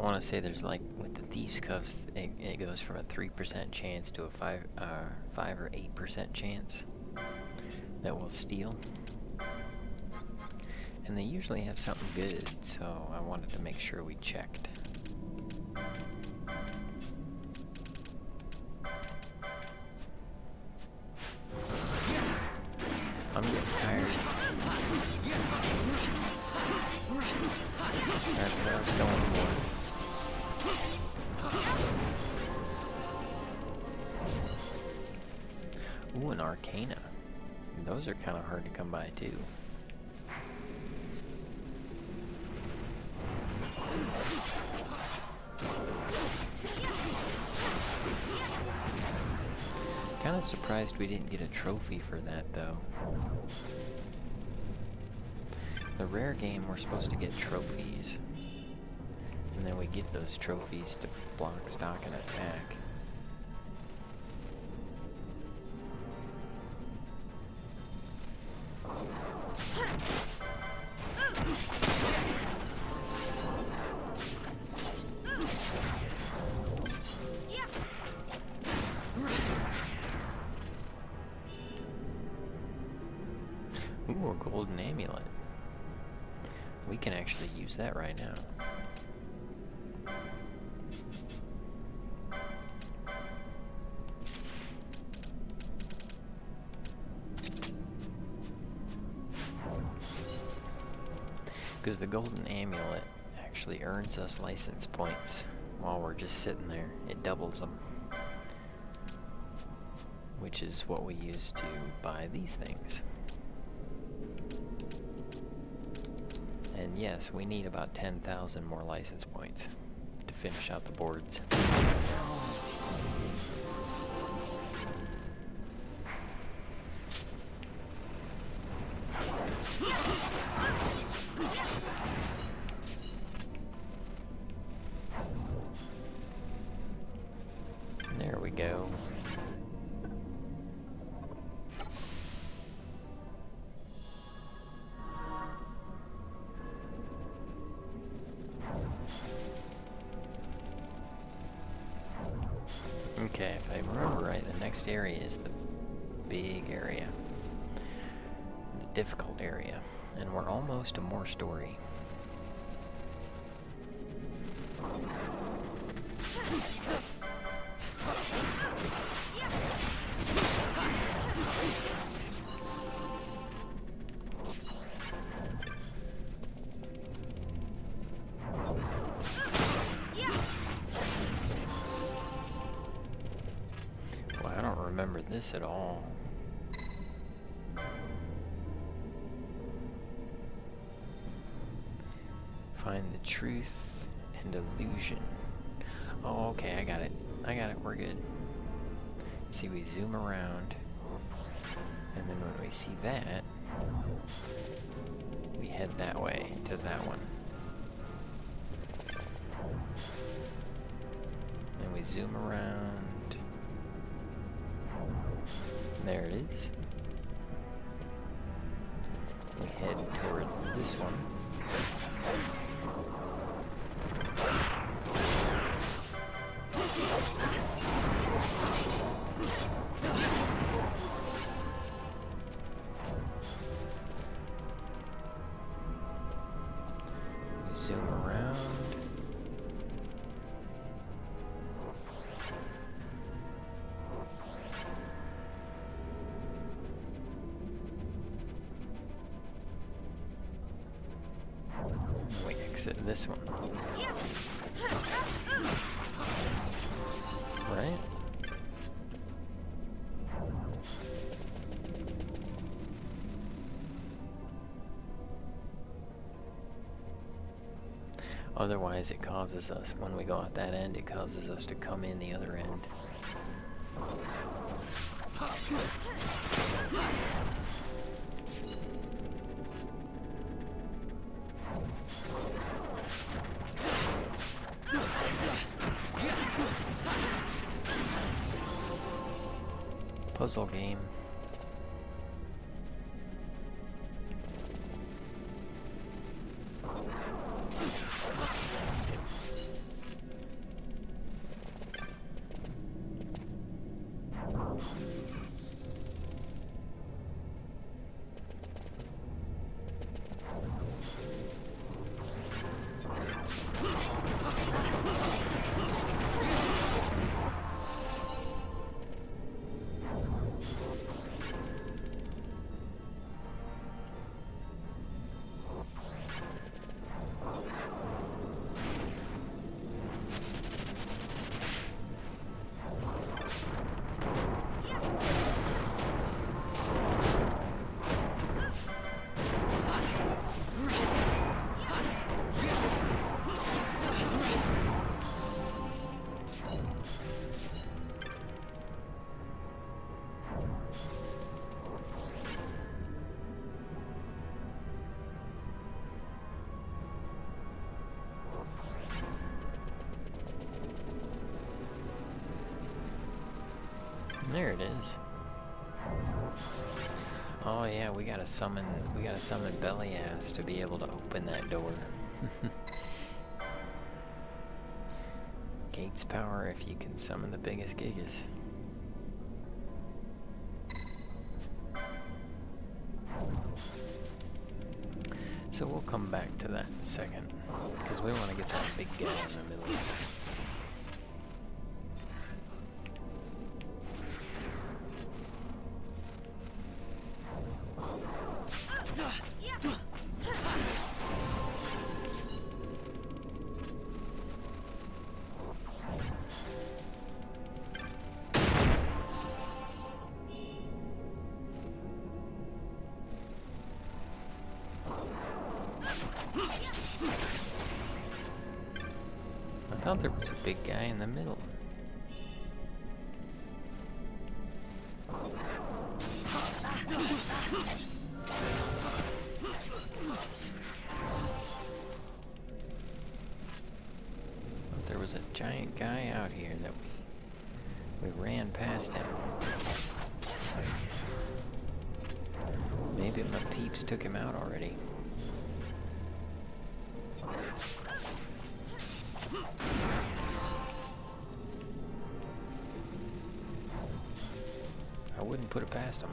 want to say there's like with the thieves' cuffs, it goes from a 3% chance to a 5 or 8% chance that we'll steal. And they usually have something good, so I wanted to make sure we checked. I'm getting tired. That's what I was going for. Ooh, an Arcana. Those are kind of hard to come by, too. Kind of surprised we didn't get a trophy for that, though. The rare game, we're supposed to get trophies. And then we get those trophies to block, stock, and attack. Ooh, a golden amulet. We can actually use that right now. Because the golden amulet actually earns us license points while we're just sitting there. It doubles them. Which is what we use to buy these things. And yes, we need about 10,000 more license points to finish out the boards. There we go. Okay, if I remember right, the next area is the big area. The difficult area. And we're almost to more story. Well, I don't remember this at all. Find the truth and illusion. Oh, okay, I got it. We're good. See, we zoom around, and then when we see that, we head that way to that one. Then we zoom around. There it is. We head toward this one. Zoom around. We exit this one. Right? Otherwise, it causes us, when we go out that end, it causes us to come in the other end. Puzzle game. There it is. Oh yeah, we gotta summon Belly Ass to be able to open that door. Gates power if you can summon the biggest gigas. So we'll come back to that in a second, because we want to get that big guy in the middle. I thought there was a big guy in the middle. There was a giant guy out here that we ran past him. Maybe my peeps took him out already. I wouldn't put it past him.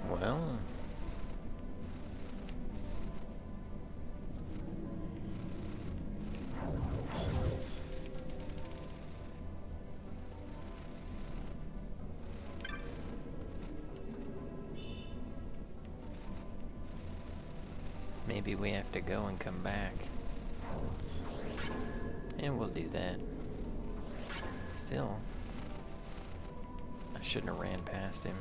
Well, maybe we have to go and come back. And we'll do that. Still, I shouldn't have ran past him.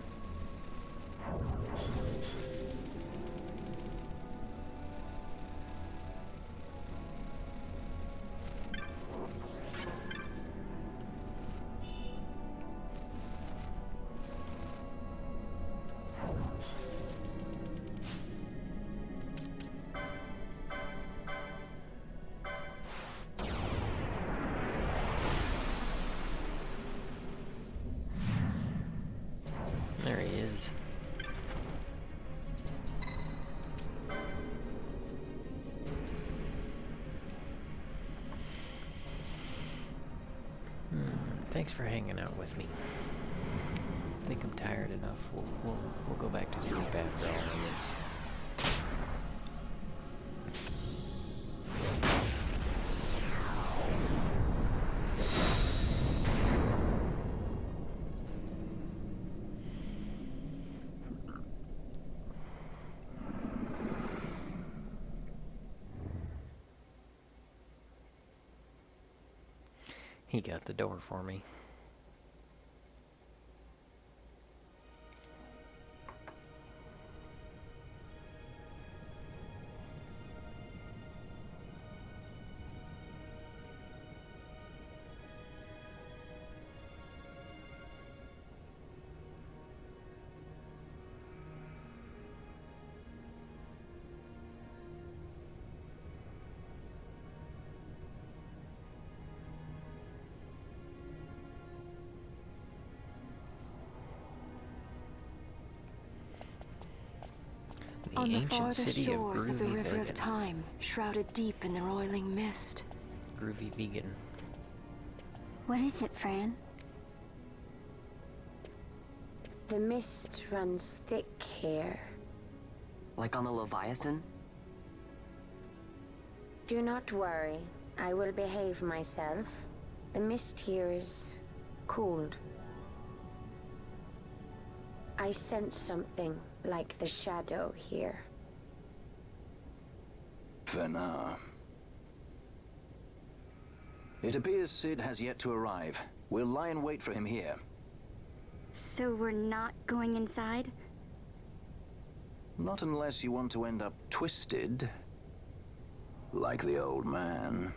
There he is. Thanks for hanging out with me. I think I'm tired enough. We'll go back to sleep after all of this. He got the door for me. On the farthest shores of the River of Time, shrouded deep in the roiling mist. Groovy vegan. What is it, Fran? The mist runs thick here. Like on the Leviathan? Do not worry. I will behave myself. The mist here is cold. I sense something like the shadow here. Vena. It appears Sid has yet to arrive. We'll lie in wait for him here. So we're not going inside? Not unless you want to end up twisted. Like the old man.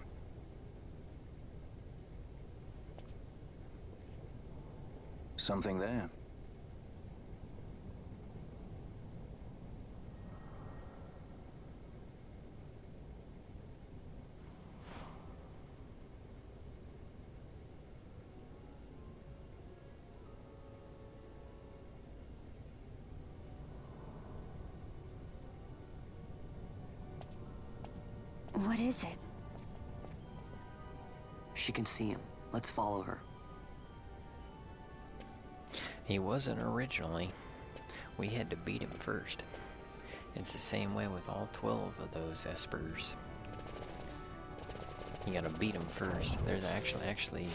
Something there. What is it? She can see him. Let's follow her. He wasn't originally. We had to beat him first. It's the same way with all 12 of those espers. You gotta beat him first. There's actually,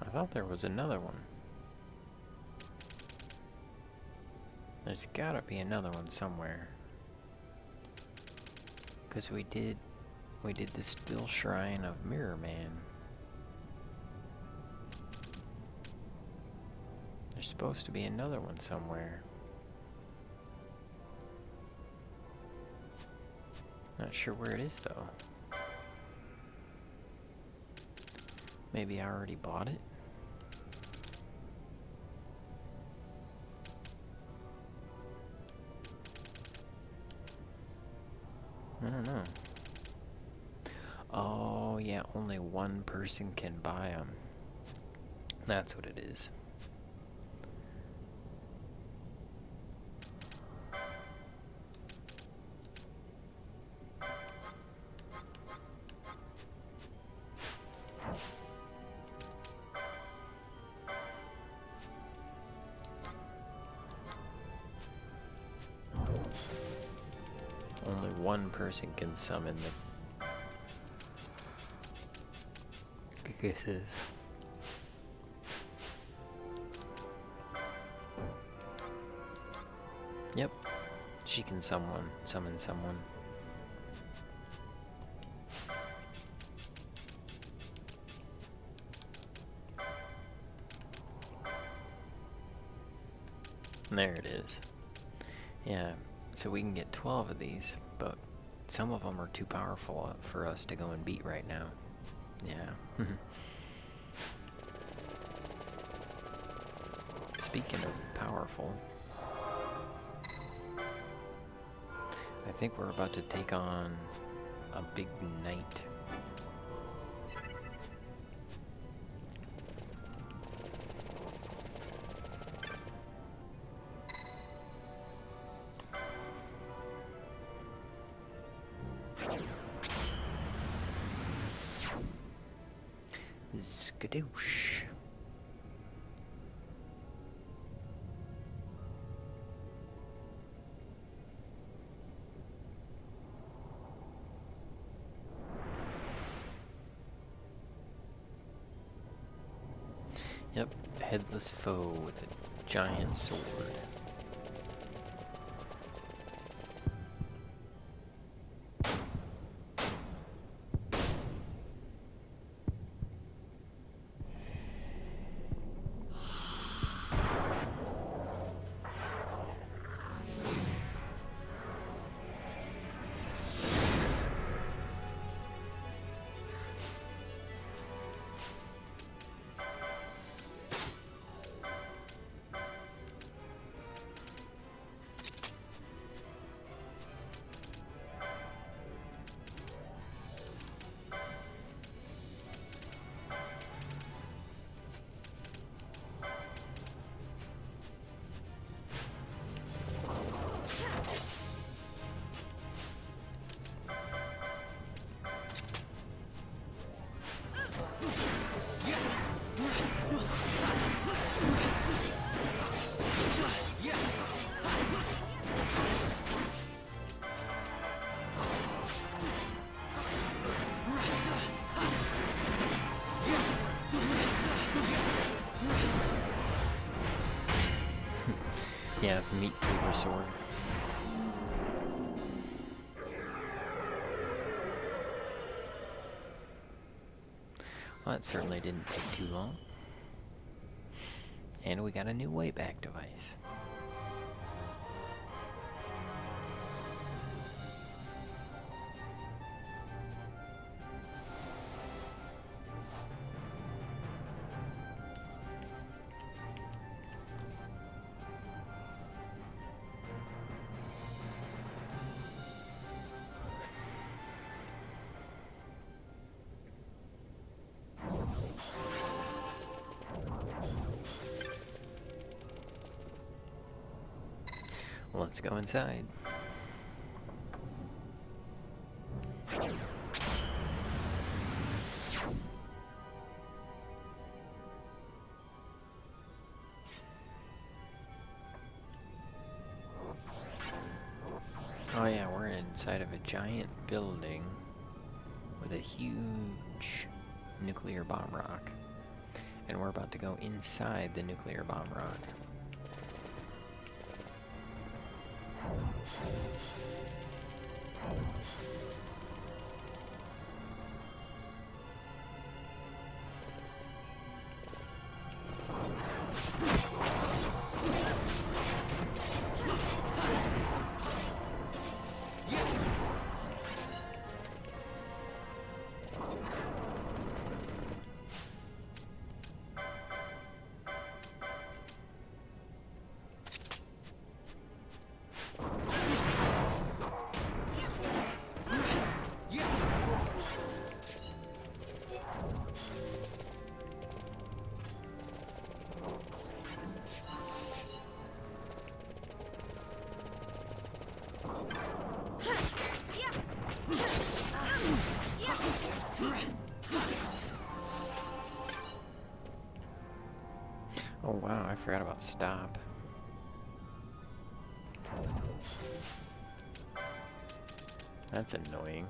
I thought there was another one. There's gotta be another one somewhere. 'Cause we did the Still Shrine of Mirror Man. There's supposed to be another one somewhere. Not sure where it is though. Maybe I already bought it? I don't know. Oh, yeah, only one person can buy them. That's what it is. Only one person can summon the kisses. Yep, she can summon someone. There it is. Yeah, so we can get 12 of these, but some of them are too powerful for us to go and beat right now. Yeah. Speaking of powerful, I think we're about to take on a big knight. Skadoosh. Yep, headless foe with a giant sword. Yeah, meat paper sword. Well, that certainly didn't take too long. And we got a new wayback device. Let's go inside. Oh yeah, we're inside of a giant building with a huge nuclear bomb rock. And we're about to go inside the nuclear bomb rock. Oh wow, I forgot about stop. That's annoying.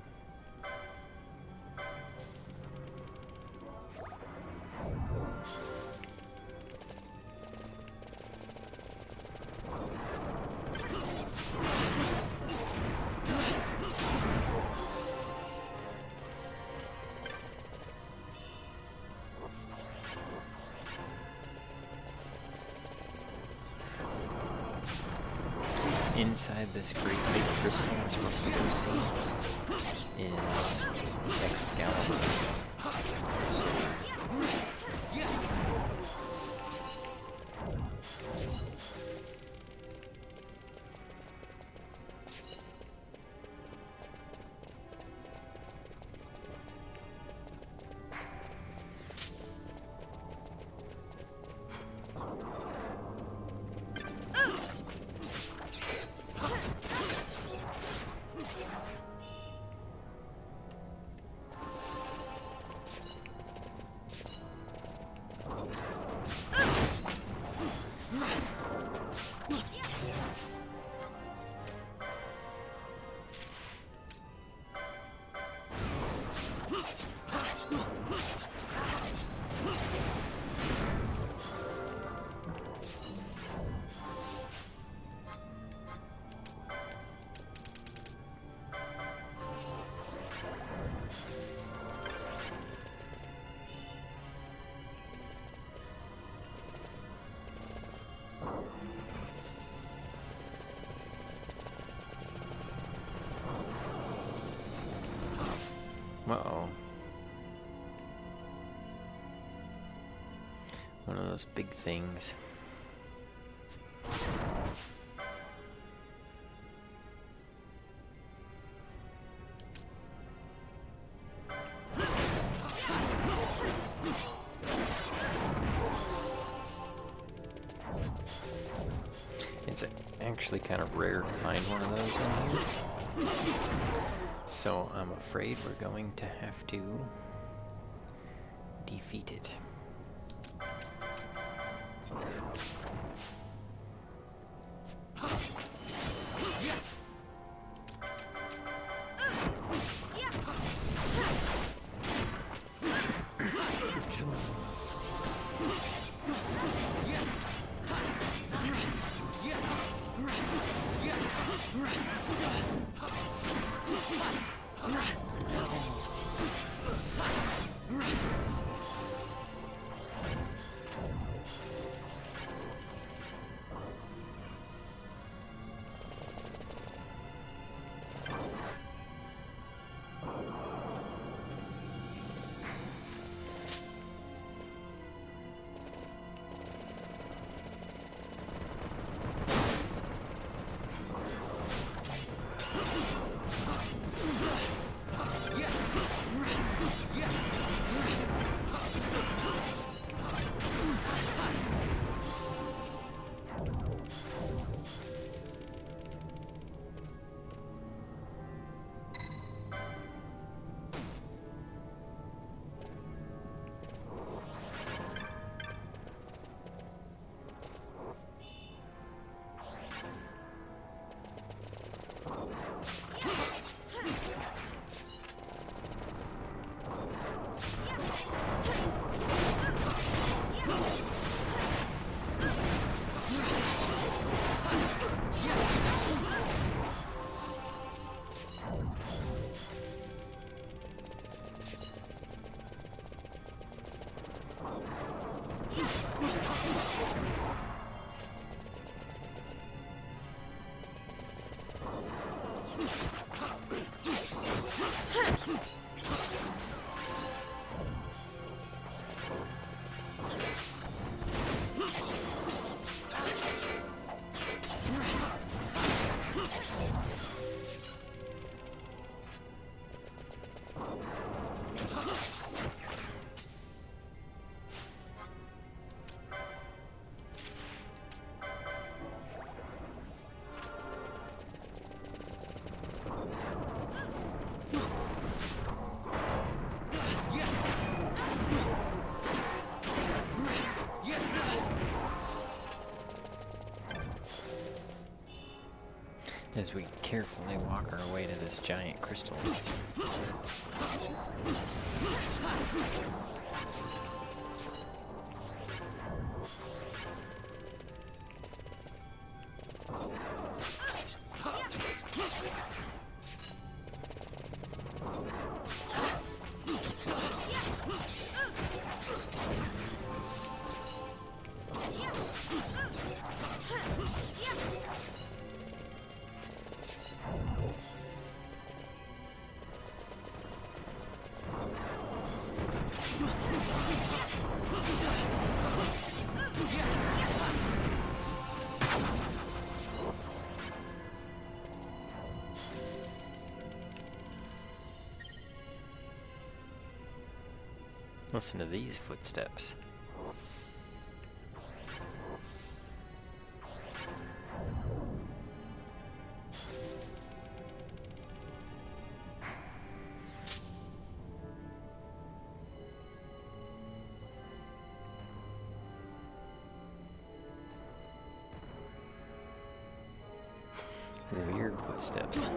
Inside this great big crystal we're supposed to go see is Excalibur. Sword. Uh-oh. One of those big things. It's actually kind of rare to find one of those in here. So I'm afraid we're going to have to defeat it. As we carefully walk our way to this giant crystal. Listen to these footsteps. Weird footsteps.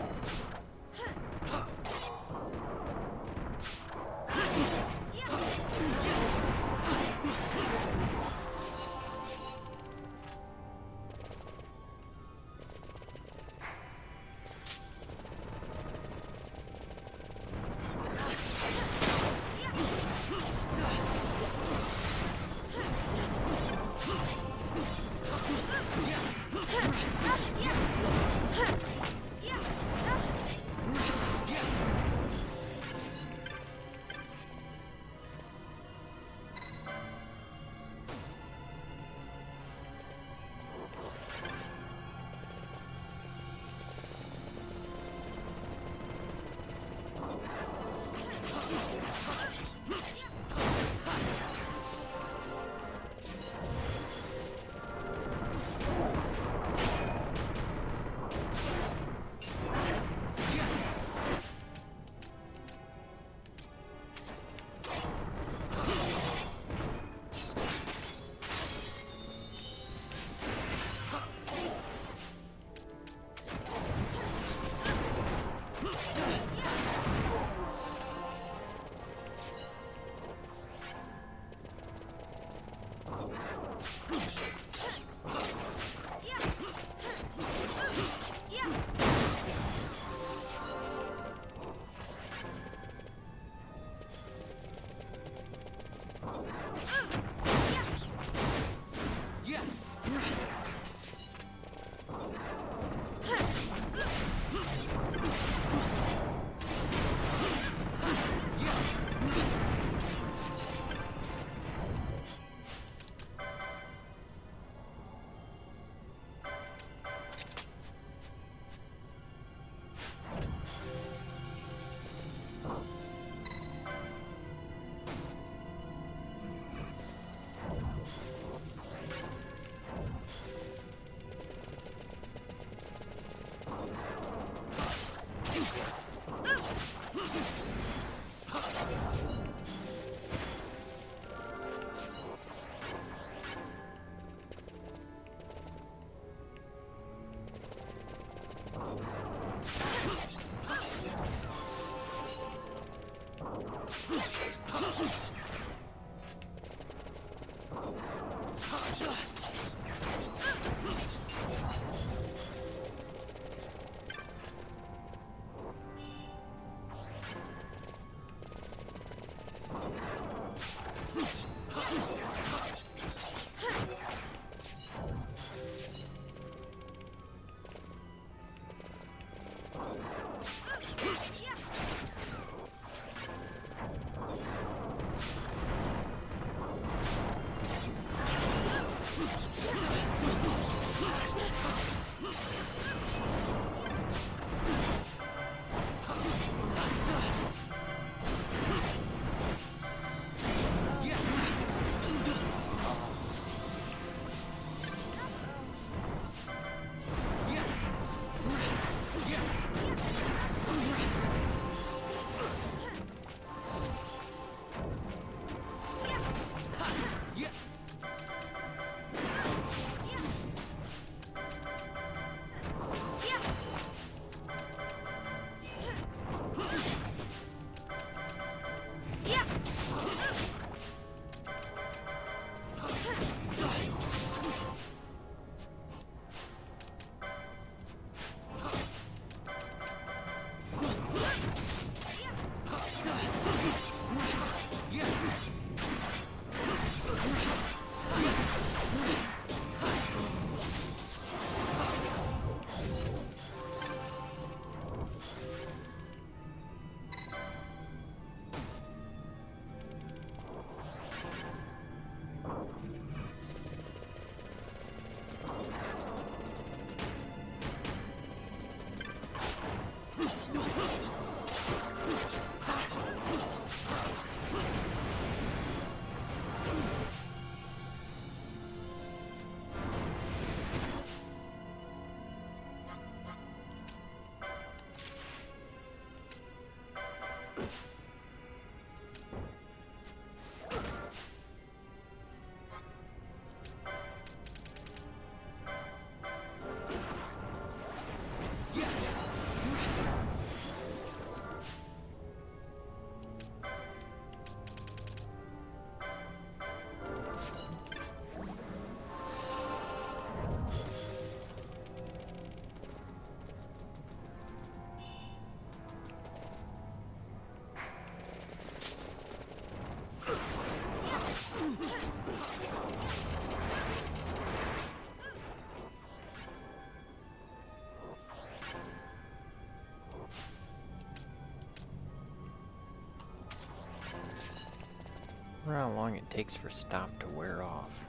wonder how long it takes for stop to wear off.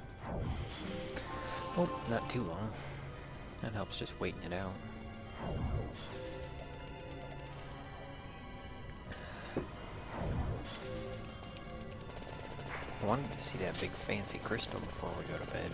Oh, not too long. That helps just waiting it out. I wanted to see that big fancy crystal before we go to bed.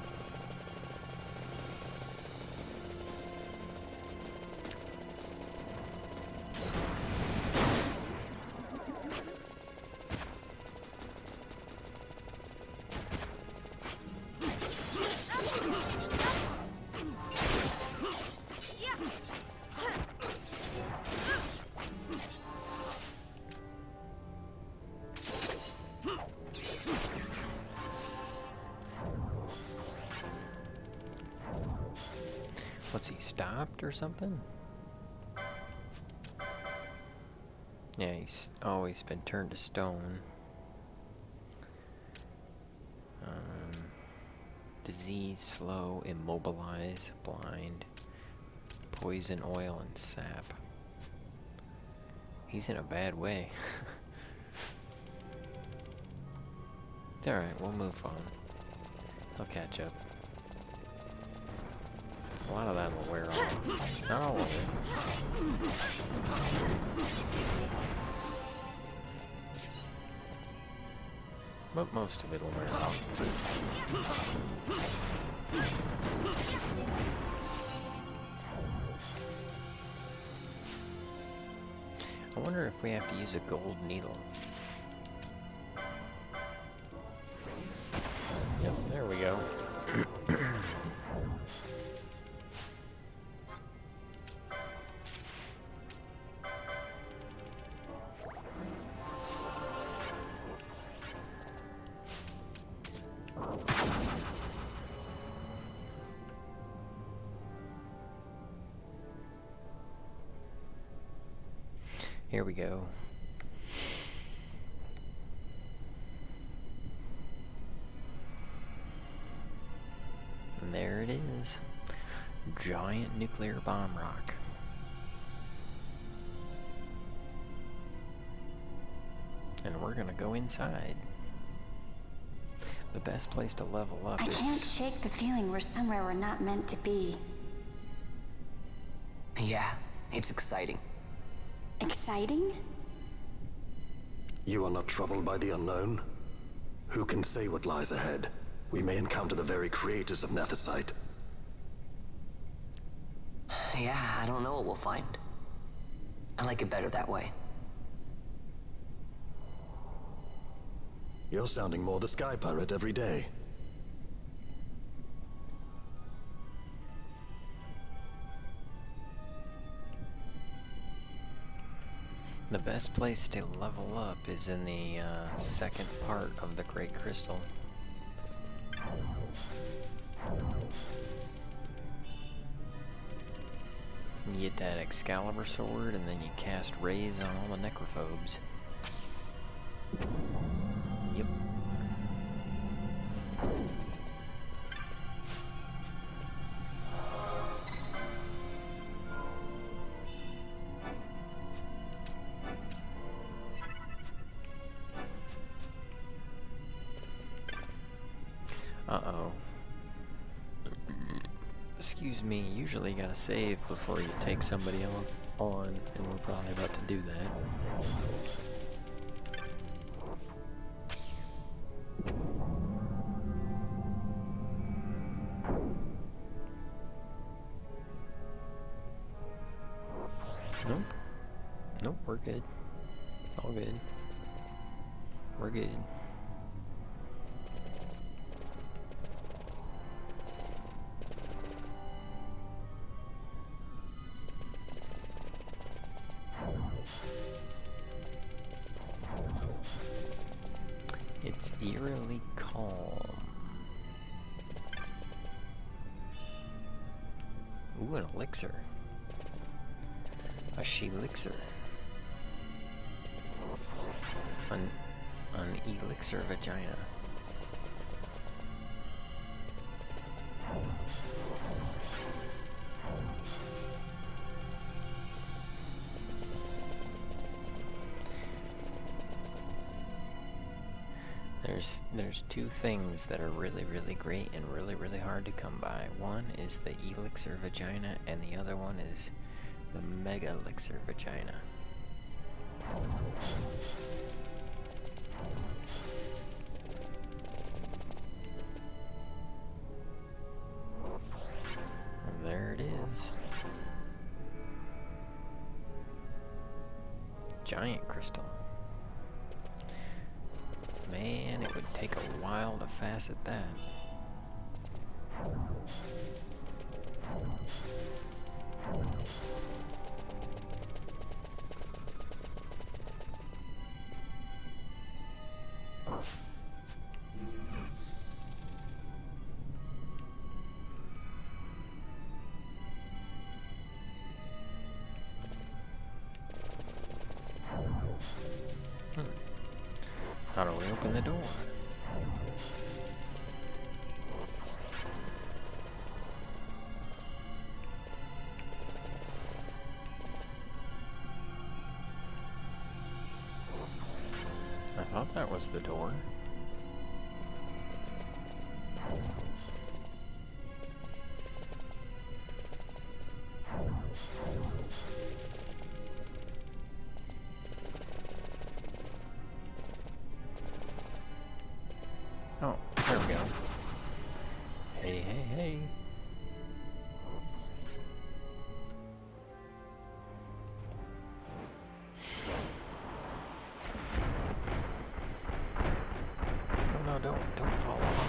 What's he stopped or something? Yeah, he's always been turned to stone. Disease, slow, immobilize, blind, poison, oil, and sap. He's in a bad way. It's alright, we'll move on. He'll catch up. A lot of that will wear off. Not all of it. But most of it will wear off. I wonder if we have to use a gold needle. Yep, there we go. Here we go. And there it is. Giant nuclear bomb rock. And we're gonna go inside. The best place to level up I is... can't shake the feeling we're somewhere we're not meant to be. Yeah, it's exciting. Exciting? You are not troubled by the unknown? Who can say what lies ahead? We may encounter the very creators of Nethicite. Yeah, I don't know what we'll find. I like it better that way. You're sounding more the Sky Pirate every day. The best place to level up is in the second part of the Great Crystal. You get that Excalibur sword, and then you cast rays on all the necrophobes. Yep. Uh-oh. Excuse me, usually you gotta save before you take somebody on, and we're probably about to do that. Nope. Nope, we're good. All good. We're good. It's eerily calm. Ooh, an elixir. A she-elixir. An elixir vagina. There's two things that are really, really great and really, really hard to come by. One is the elixir vagina, and the other one is the mega elixir vagina. And there it is. Giant crystal. Man, it would take a while to facet that. How do we open the door? I thought that was the door. Oh, there we go. Hey, hey, hey. Oh no, don't fall off.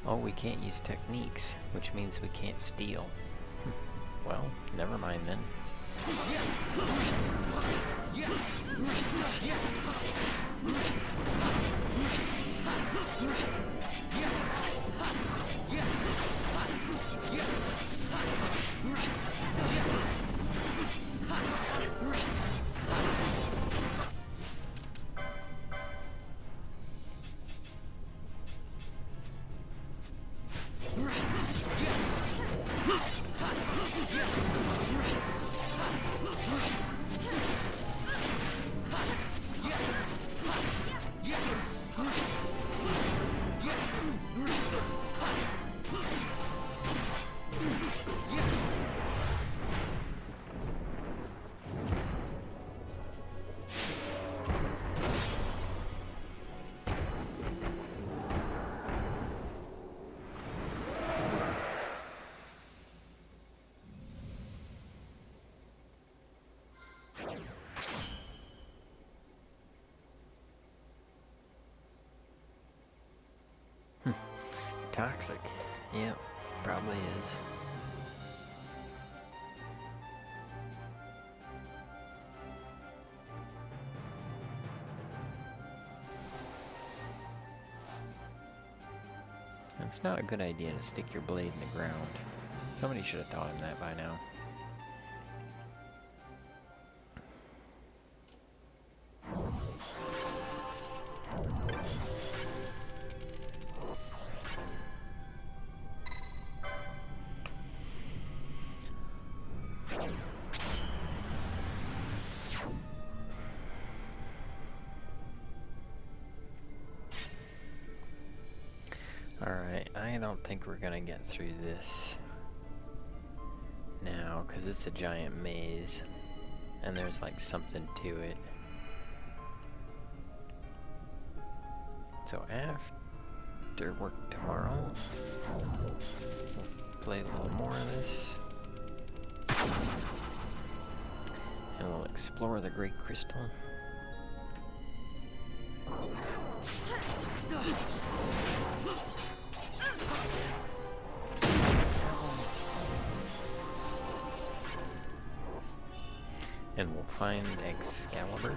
Oh, we can't use techniques, which means we can't steal. Well, never mind then. Toxic. Yep, probably is. It's not a good idea to stick your blade in the ground. Somebody should have taught him that by now. Alright, I don't think we're gonna get through this now, because it's a giant maze, and there's like something to it. So after work tomorrow, we'll play a little more of this, and we'll explore the Great Crystal. And we'll find Excalibur.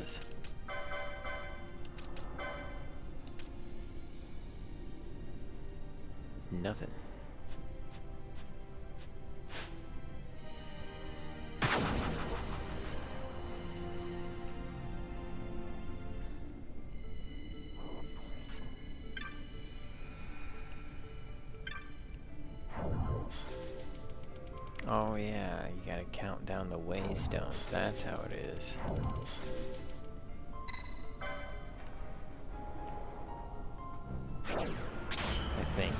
is. Nothing. Oh yeah, you gotta count down the waystones. That's how it is. I think.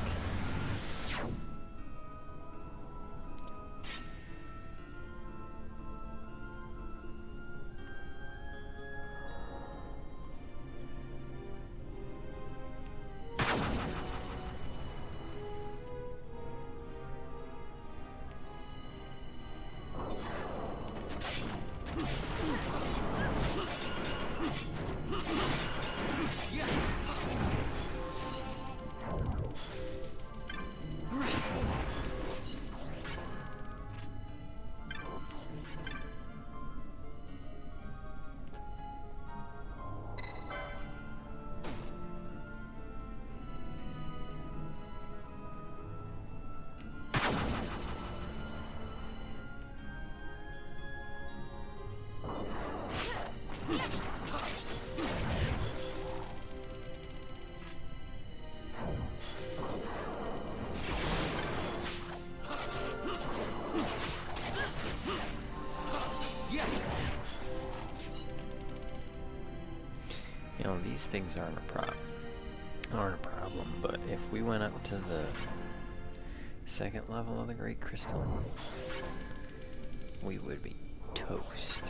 You know, these things aren't a problem, but if we went up to the second level of the Great Crystal, we would be toast.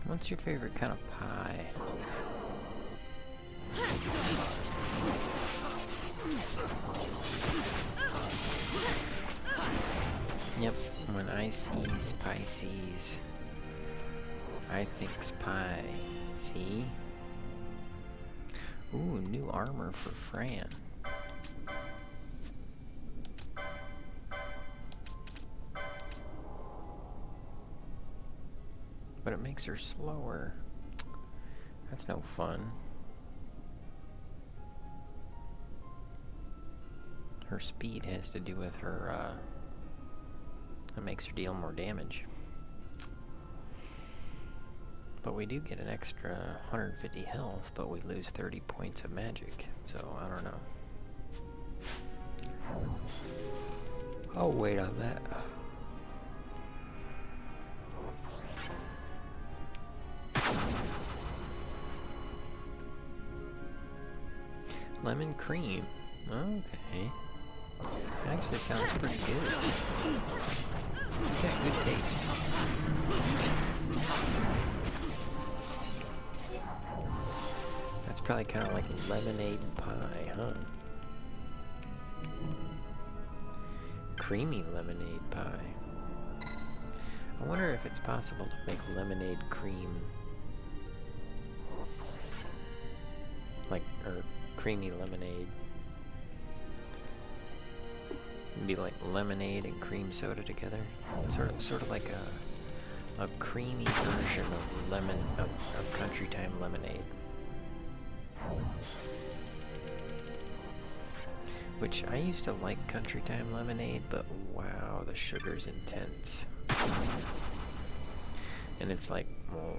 What's your favorite kind of pie? Yep, when I sees Pisces, I think's pie. See? Ooh, new armor for Fran. But it makes her slower. That's no fun. Her speed has to do with her, it makes her deal more damage. But we do get an extra 150 health, but we lose 30 points of magic. So, I don't know. I'll wait on that. Lemon cream. Okay. That actually sounds pretty good. It's got good taste. That's probably kind of like lemonade pie, huh? Creamy lemonade pie. I wonder if it's possible to make lemonade cream. Like, or creamy lemonade. It'd be like lemonade and cream soda together. Sort of like a creamy version of country time lemonade. Which I used to like Country Time lemonade, but wow, the sugar's intense. And it's like, well,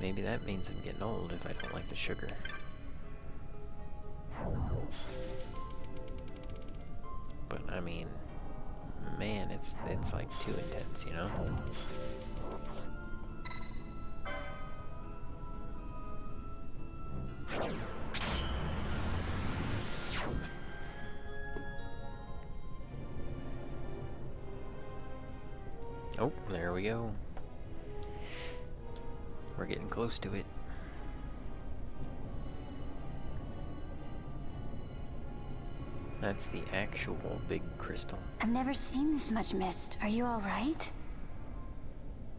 maybe that means I'm getting old if I don't like the sugar. But I mean, man, it's like too intense, you know? Oh, there we go. We're getting close to it. That's the actual big crystal. I've never seen this much mist. Are you all right?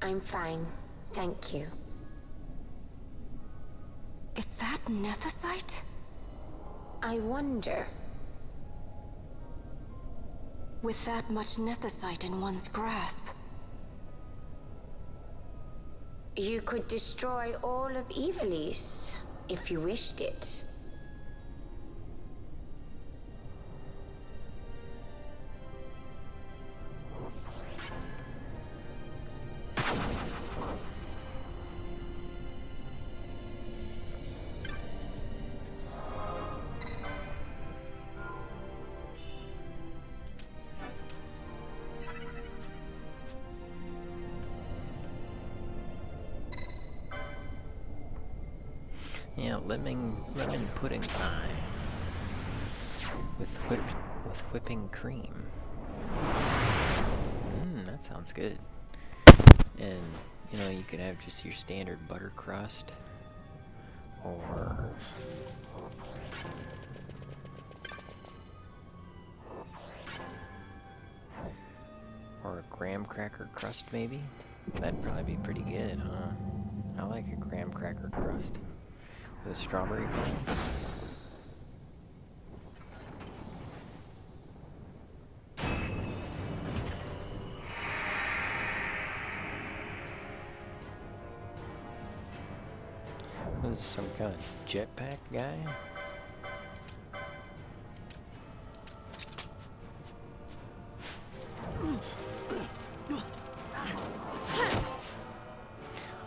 I'm fine, thank you. Is that nethicite? I wonder. With that much nethicite in one's grasp, You could destroy all of Evilise, if you wished it. Yeah, lemon pudding pie with whipping cream. That sounds good. And you know, you could have just your standard butter crust, or a graham cracker crust, maybe. That'd probably be pretty good, huh? I like a graham cracker crust. With strawberry pie. What is this, some kind of jetpack guy?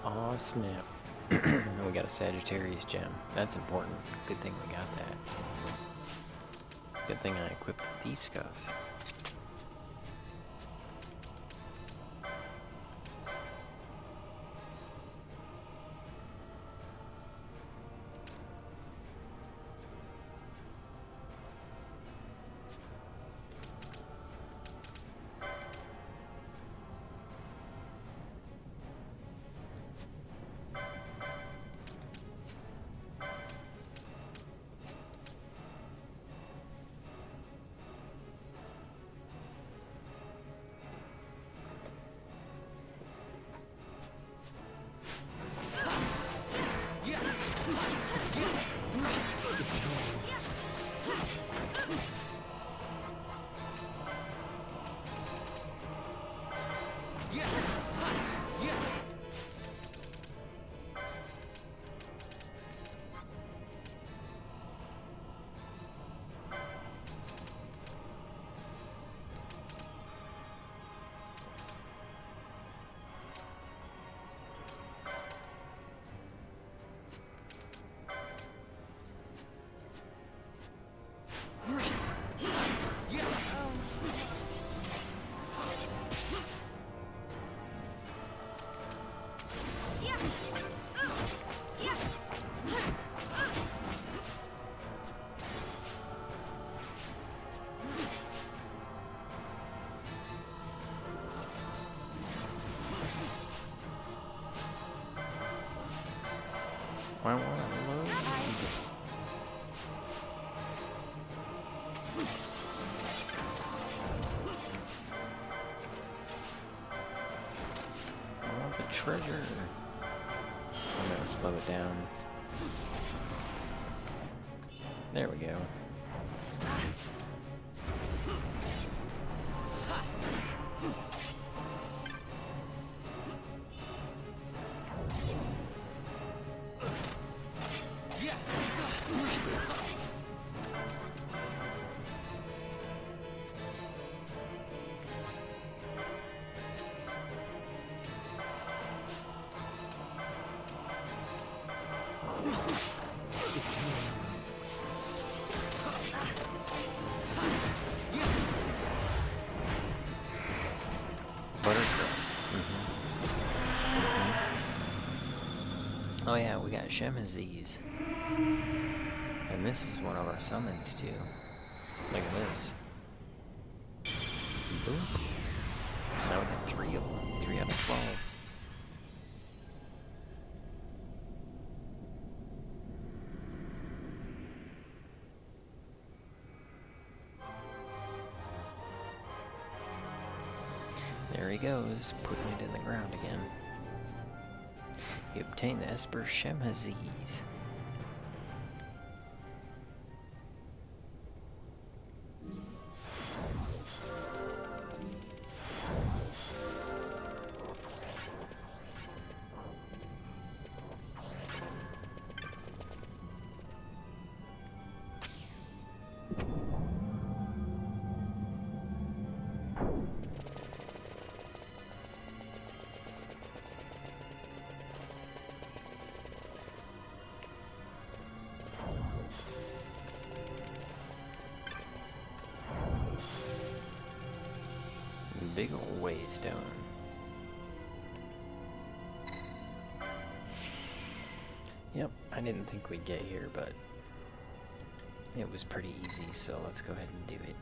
Aw, snap. We got a Sagittarius gem. That's important. Good thing we got that. Good thing I equipped the Thief's Cuffs. I want to load. I want the treasure. I'm gonna slow it down. There we go. Butter crust. Oh yeah, we got Homiez. And this is one of our summons too. Look at this. Boop. Now we got 3 of them. 3 out of 12. There he goes, putting it in the ground again. You obtain the Esper Homiez. Big ol' waystone. Yep, I didn't think we'd get here, but it was pretty easy, so let's go ahead and do it.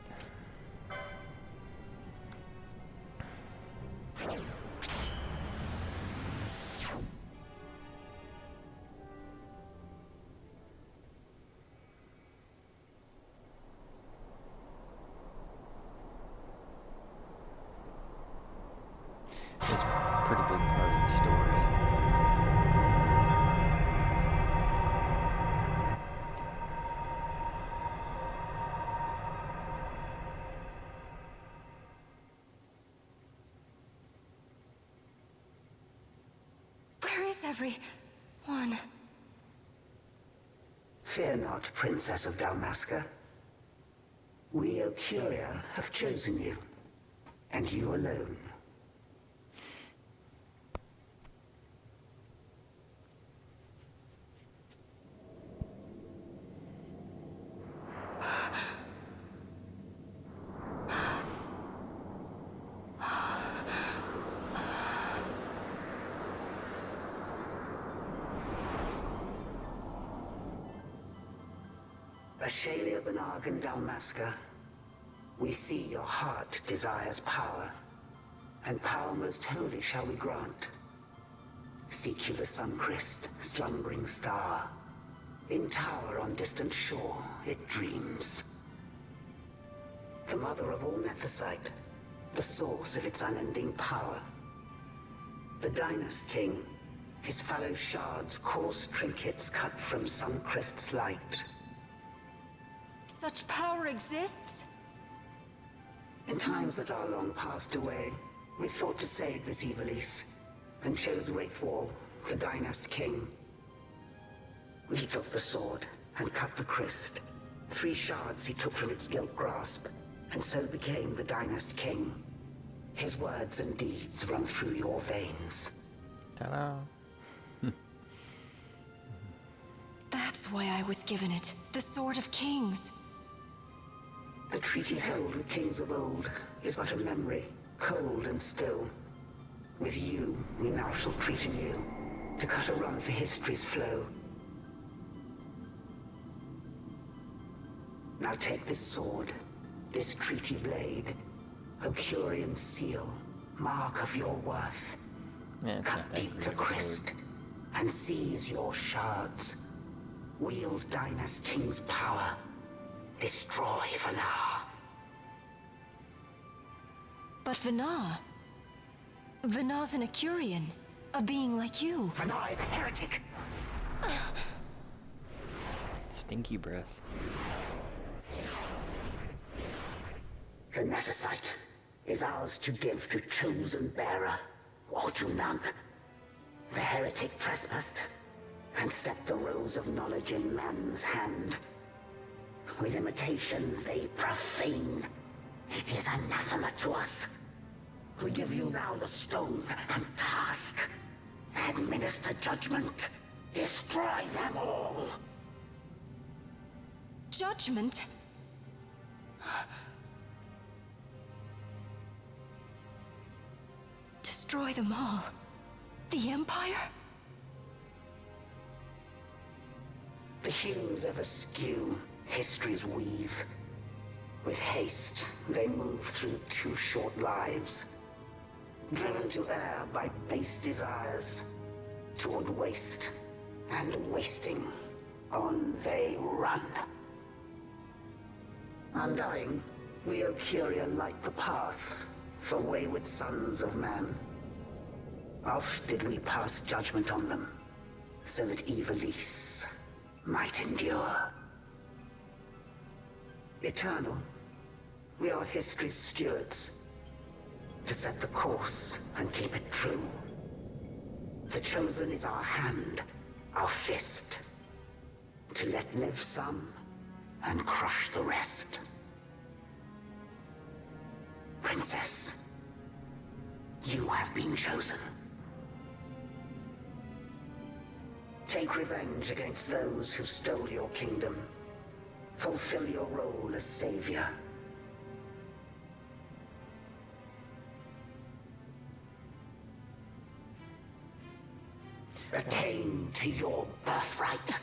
It's a pretty big part of the story. Where is everyone? Fear not, Princess of Dalmasca. We, Ocuria, have chosen you, and you alone. Ashalia Benarg and Dalmasca, we see your heart desires power, and power most holy shall we grant. Seek you the Suncrist, slumbering star. In tower on distant shore, it dreams. The mother of all Nethicite, the source of its unending power. The Dynast King, his fallow shards, coarse trinkets cut from Suncrist's light. Such power exists? In times that are long passed away, we sought to save this Ivalice, and chose Wraithwall, the Dynast King. We took the sword and cut the Christ. 3 shards he took from its gilt grasp, and so became the Dynast King. His words and deeds run through your veins. Ta-da! That's why I was given it. The Sword of Kings. The treaty held with kings of old is but a memory, cold and still. With you, we now shall treat anew, to cut a run for history's flow. Now take this sword, this treaty blade, Ocurian seal, mark of your worth. Yeah, it's Cut not that deep great the of a sword. Christ, and seize your shards. Wield Dynast King's power. Destroy Vanar. But Vanar... Vanar's an Acurian. A being like you. Vanar is a heretic. Stinky breath. The Nethicite is ours to give to chosen bearer, or to none. The heretic trespassed, and set the rose of knowledge in man's hand. With imitations they profane. It is anathema to us. We give you now the stone and task. Administer judgment. Destroy them all! Judgment? Destroy them all? The Empire? The hues ever skew, history's weave. With haste, they move through too short lives. Driven to err by base desires, toward waste, and wasting, on they run. Undying, we Ocuria light the path for wayward sons of man. Oft did we pass judgment on them, so that Ivalice might endure. Eternal, we are history's stewards, to set the course and keep it true. The chosen is our hand, our fist, to let live some and crush the rest. Princess, you have been chosen. Take revenge against those who stole your kingdom. Fulfill your role as savior. Attain to your birthright.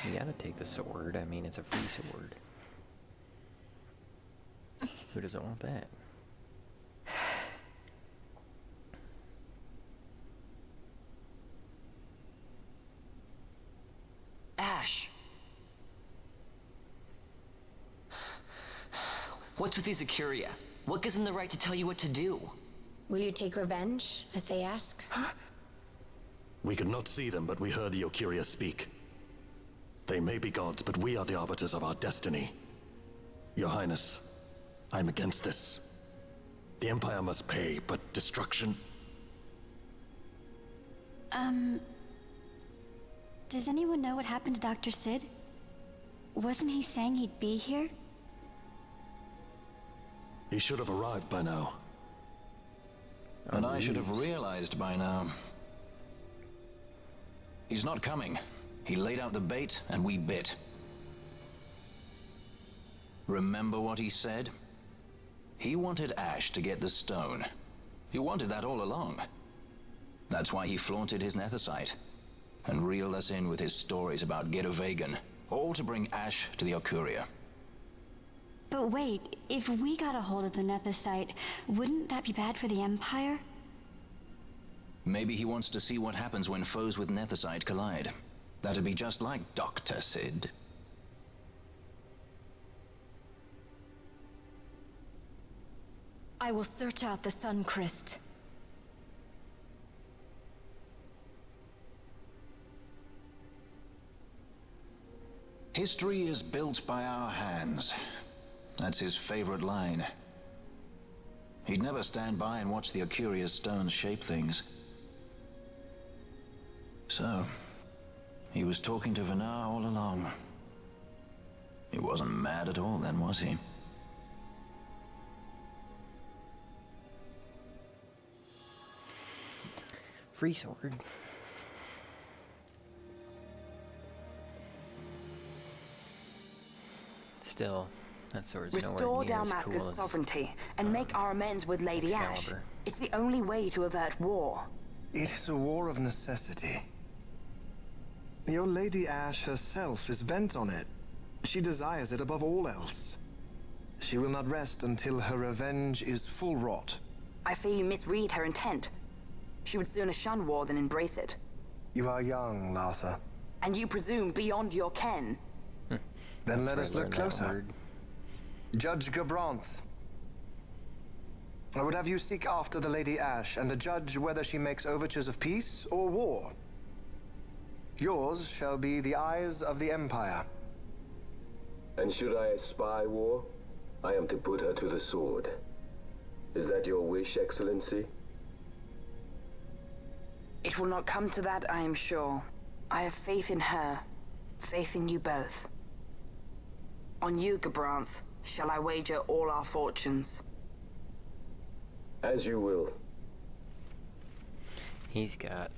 You gotta take the sword. I mean, it's a free sword. Who doesn't want that? Ash! What's with these Ocuria? What gives them the right to tell you what to do? Will you take revenge, as they ask? We could not see them, but we heard the Ocuria speak. They may be gods, but we are the arbiters of our destiny. Your Highness, I'm against this. The Empire must pay, but destruction? Does anyone know what happened to Dr. Sid? Wasn't he saying he'd be here? He should have arrived by now. And I should have realized by now. He's not coming. He laid out the bait, and we bit. Remember what he said? He wanted Ash to get the stone. He wanted that all along. That's why he flaunted his nethicite, and reeled us in with his stories about Gedovagan, all to bring Ash to the Ocuria. But wait, if we got a hold of the nethicite, wouldn't that be bad for the Empire? Maybe he wants to see what happens when foes with nethicite collide. That'd be just like Dr. Sid. I will search out the Sun Crest. History is built by our hands. That's his favorite line. He'd never stand by and watch the Ocuria stones shape things. So, he was talking to Vanar all along. He wasn't mad at all then, was he? Free sword. Still, that sword's Restore nowhere near as Dalmasca's cool as sovereignty and make our amends with Lady Ash. Excalibur. It's the only way to avert war. It is a war of necessity. Your Lady Ash herself is bent on it. She desires it above all else. She will not rest until her revenge is full wrought. I fear you misread her intent. She would sooner shun war than embrace it. You are young, Larsa. And you presume beyond your ken. Then let That's us where I look learned that closer. word. Judge Gabranth. I would have you seek after the Lady Ash and judge whether she makes overtures of peace or war. Yours shall be the eyes of the Empire. And should I espy war, I am to put her to the sword. Is that your wish, Excellency? It will not come to that, I am sure. I have faith in her, faith in you both. On you, Gabranth, shall I wager all our fortunes. As you will. He's got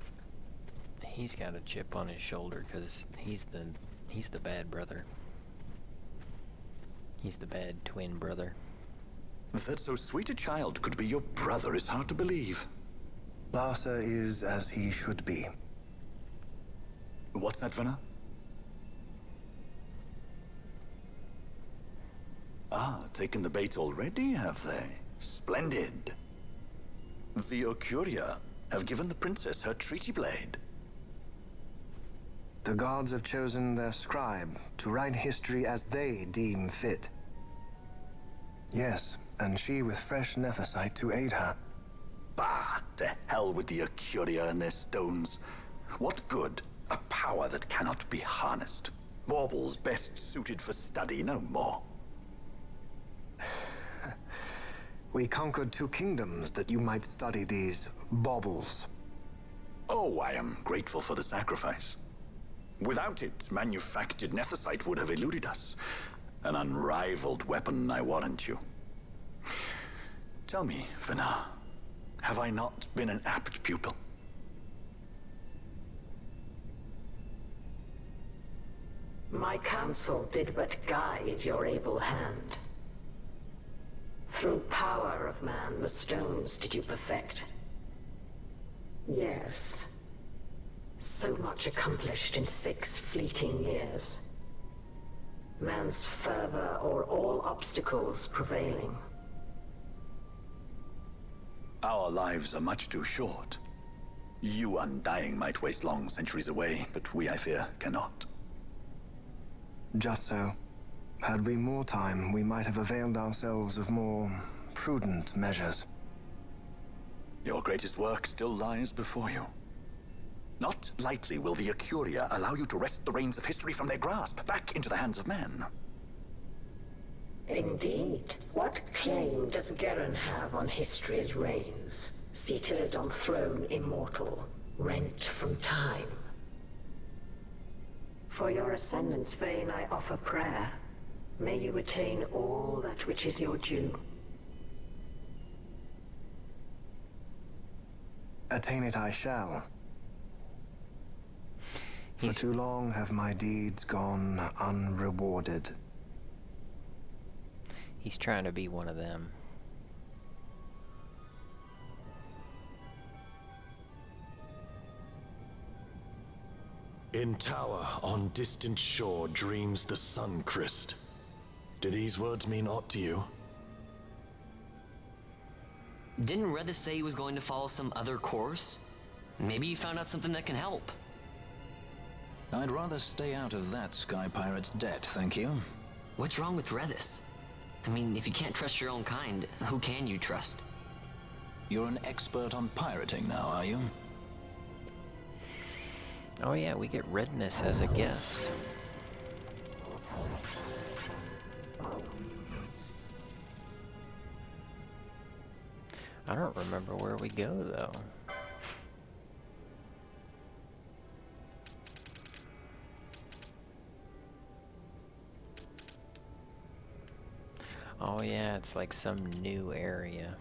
he's got a chip on his shoulder because he's the bad brother. He's the bad twin brother. That so sweet a child could be your brother is hard to believe. Larsa is as he should be. What's that, Vanna? Ah, taken the bait already, have they? Splendid. The Ocuria have given the princess her treaty blade. The gods have chosen their scribe to write history as they deem fit. Yes, and she with fresh nethicite to aid her. Bah, to hell with the Ocuria and their stones. What good? A power that cannot be harnessed. Baubles best suited for study, no more. We conquered 2 kingdoms that you might study these baubles. Oh, I am grateful for the sacrifice. Without it, manufactured nethicite would have eluded us. An unrivaled weapon, I warrant you. Tell me, Vanna, have I not been an apt pupil? My counsel did but guide your able hand. Through power of man, the stones did you perfect. Yes. So much accomplished in 6 fleeting years. Man's fervor o'er all obstacles prevailing. Our lives are much too short. You undying might waste long centuries away, but we, I fear, cannot. Just so. Had we more time, we might have availed ourselves of more prudent measures. Your greatest work still lies before you. Not lightly will the Ocuria allow you to wrest the reins of history from their grasp, back into the hands of man. Indeed. What claim does Geren have on history's reins, seated on throne immortal, rent from time? For your ascendant's vein I offer prayer. May you attain all that which is your due. Attain it I shall. For too long have my deeds gone unrewarded. He's trying to be one of them. In tower on distant shore dreams the sun Christ. Do these words mean aught to you? Didn't Rethis say he was going to follow some other course? Maybe he found out something that can help. I'd rather stay out of that sky pirate's debt, thank you. What's wrong with Rethis? I mean, if you can't trust your own kind, who can you trust? You're an expert on pirating now, are you? Oh yeah, we get Redness as a guest. I don't remember where we go, though. Oh yeah, it's like some new area.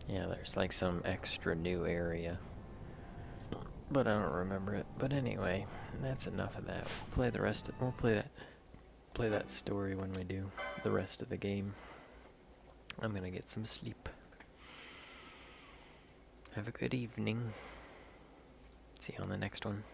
Yeah, there's like some extra new area. But I don't remember it. But anyway, that's enough of that. We'll play that story when we do the rest of the game. I'm gonna get some sleep. Have a good evening. See you on the next one.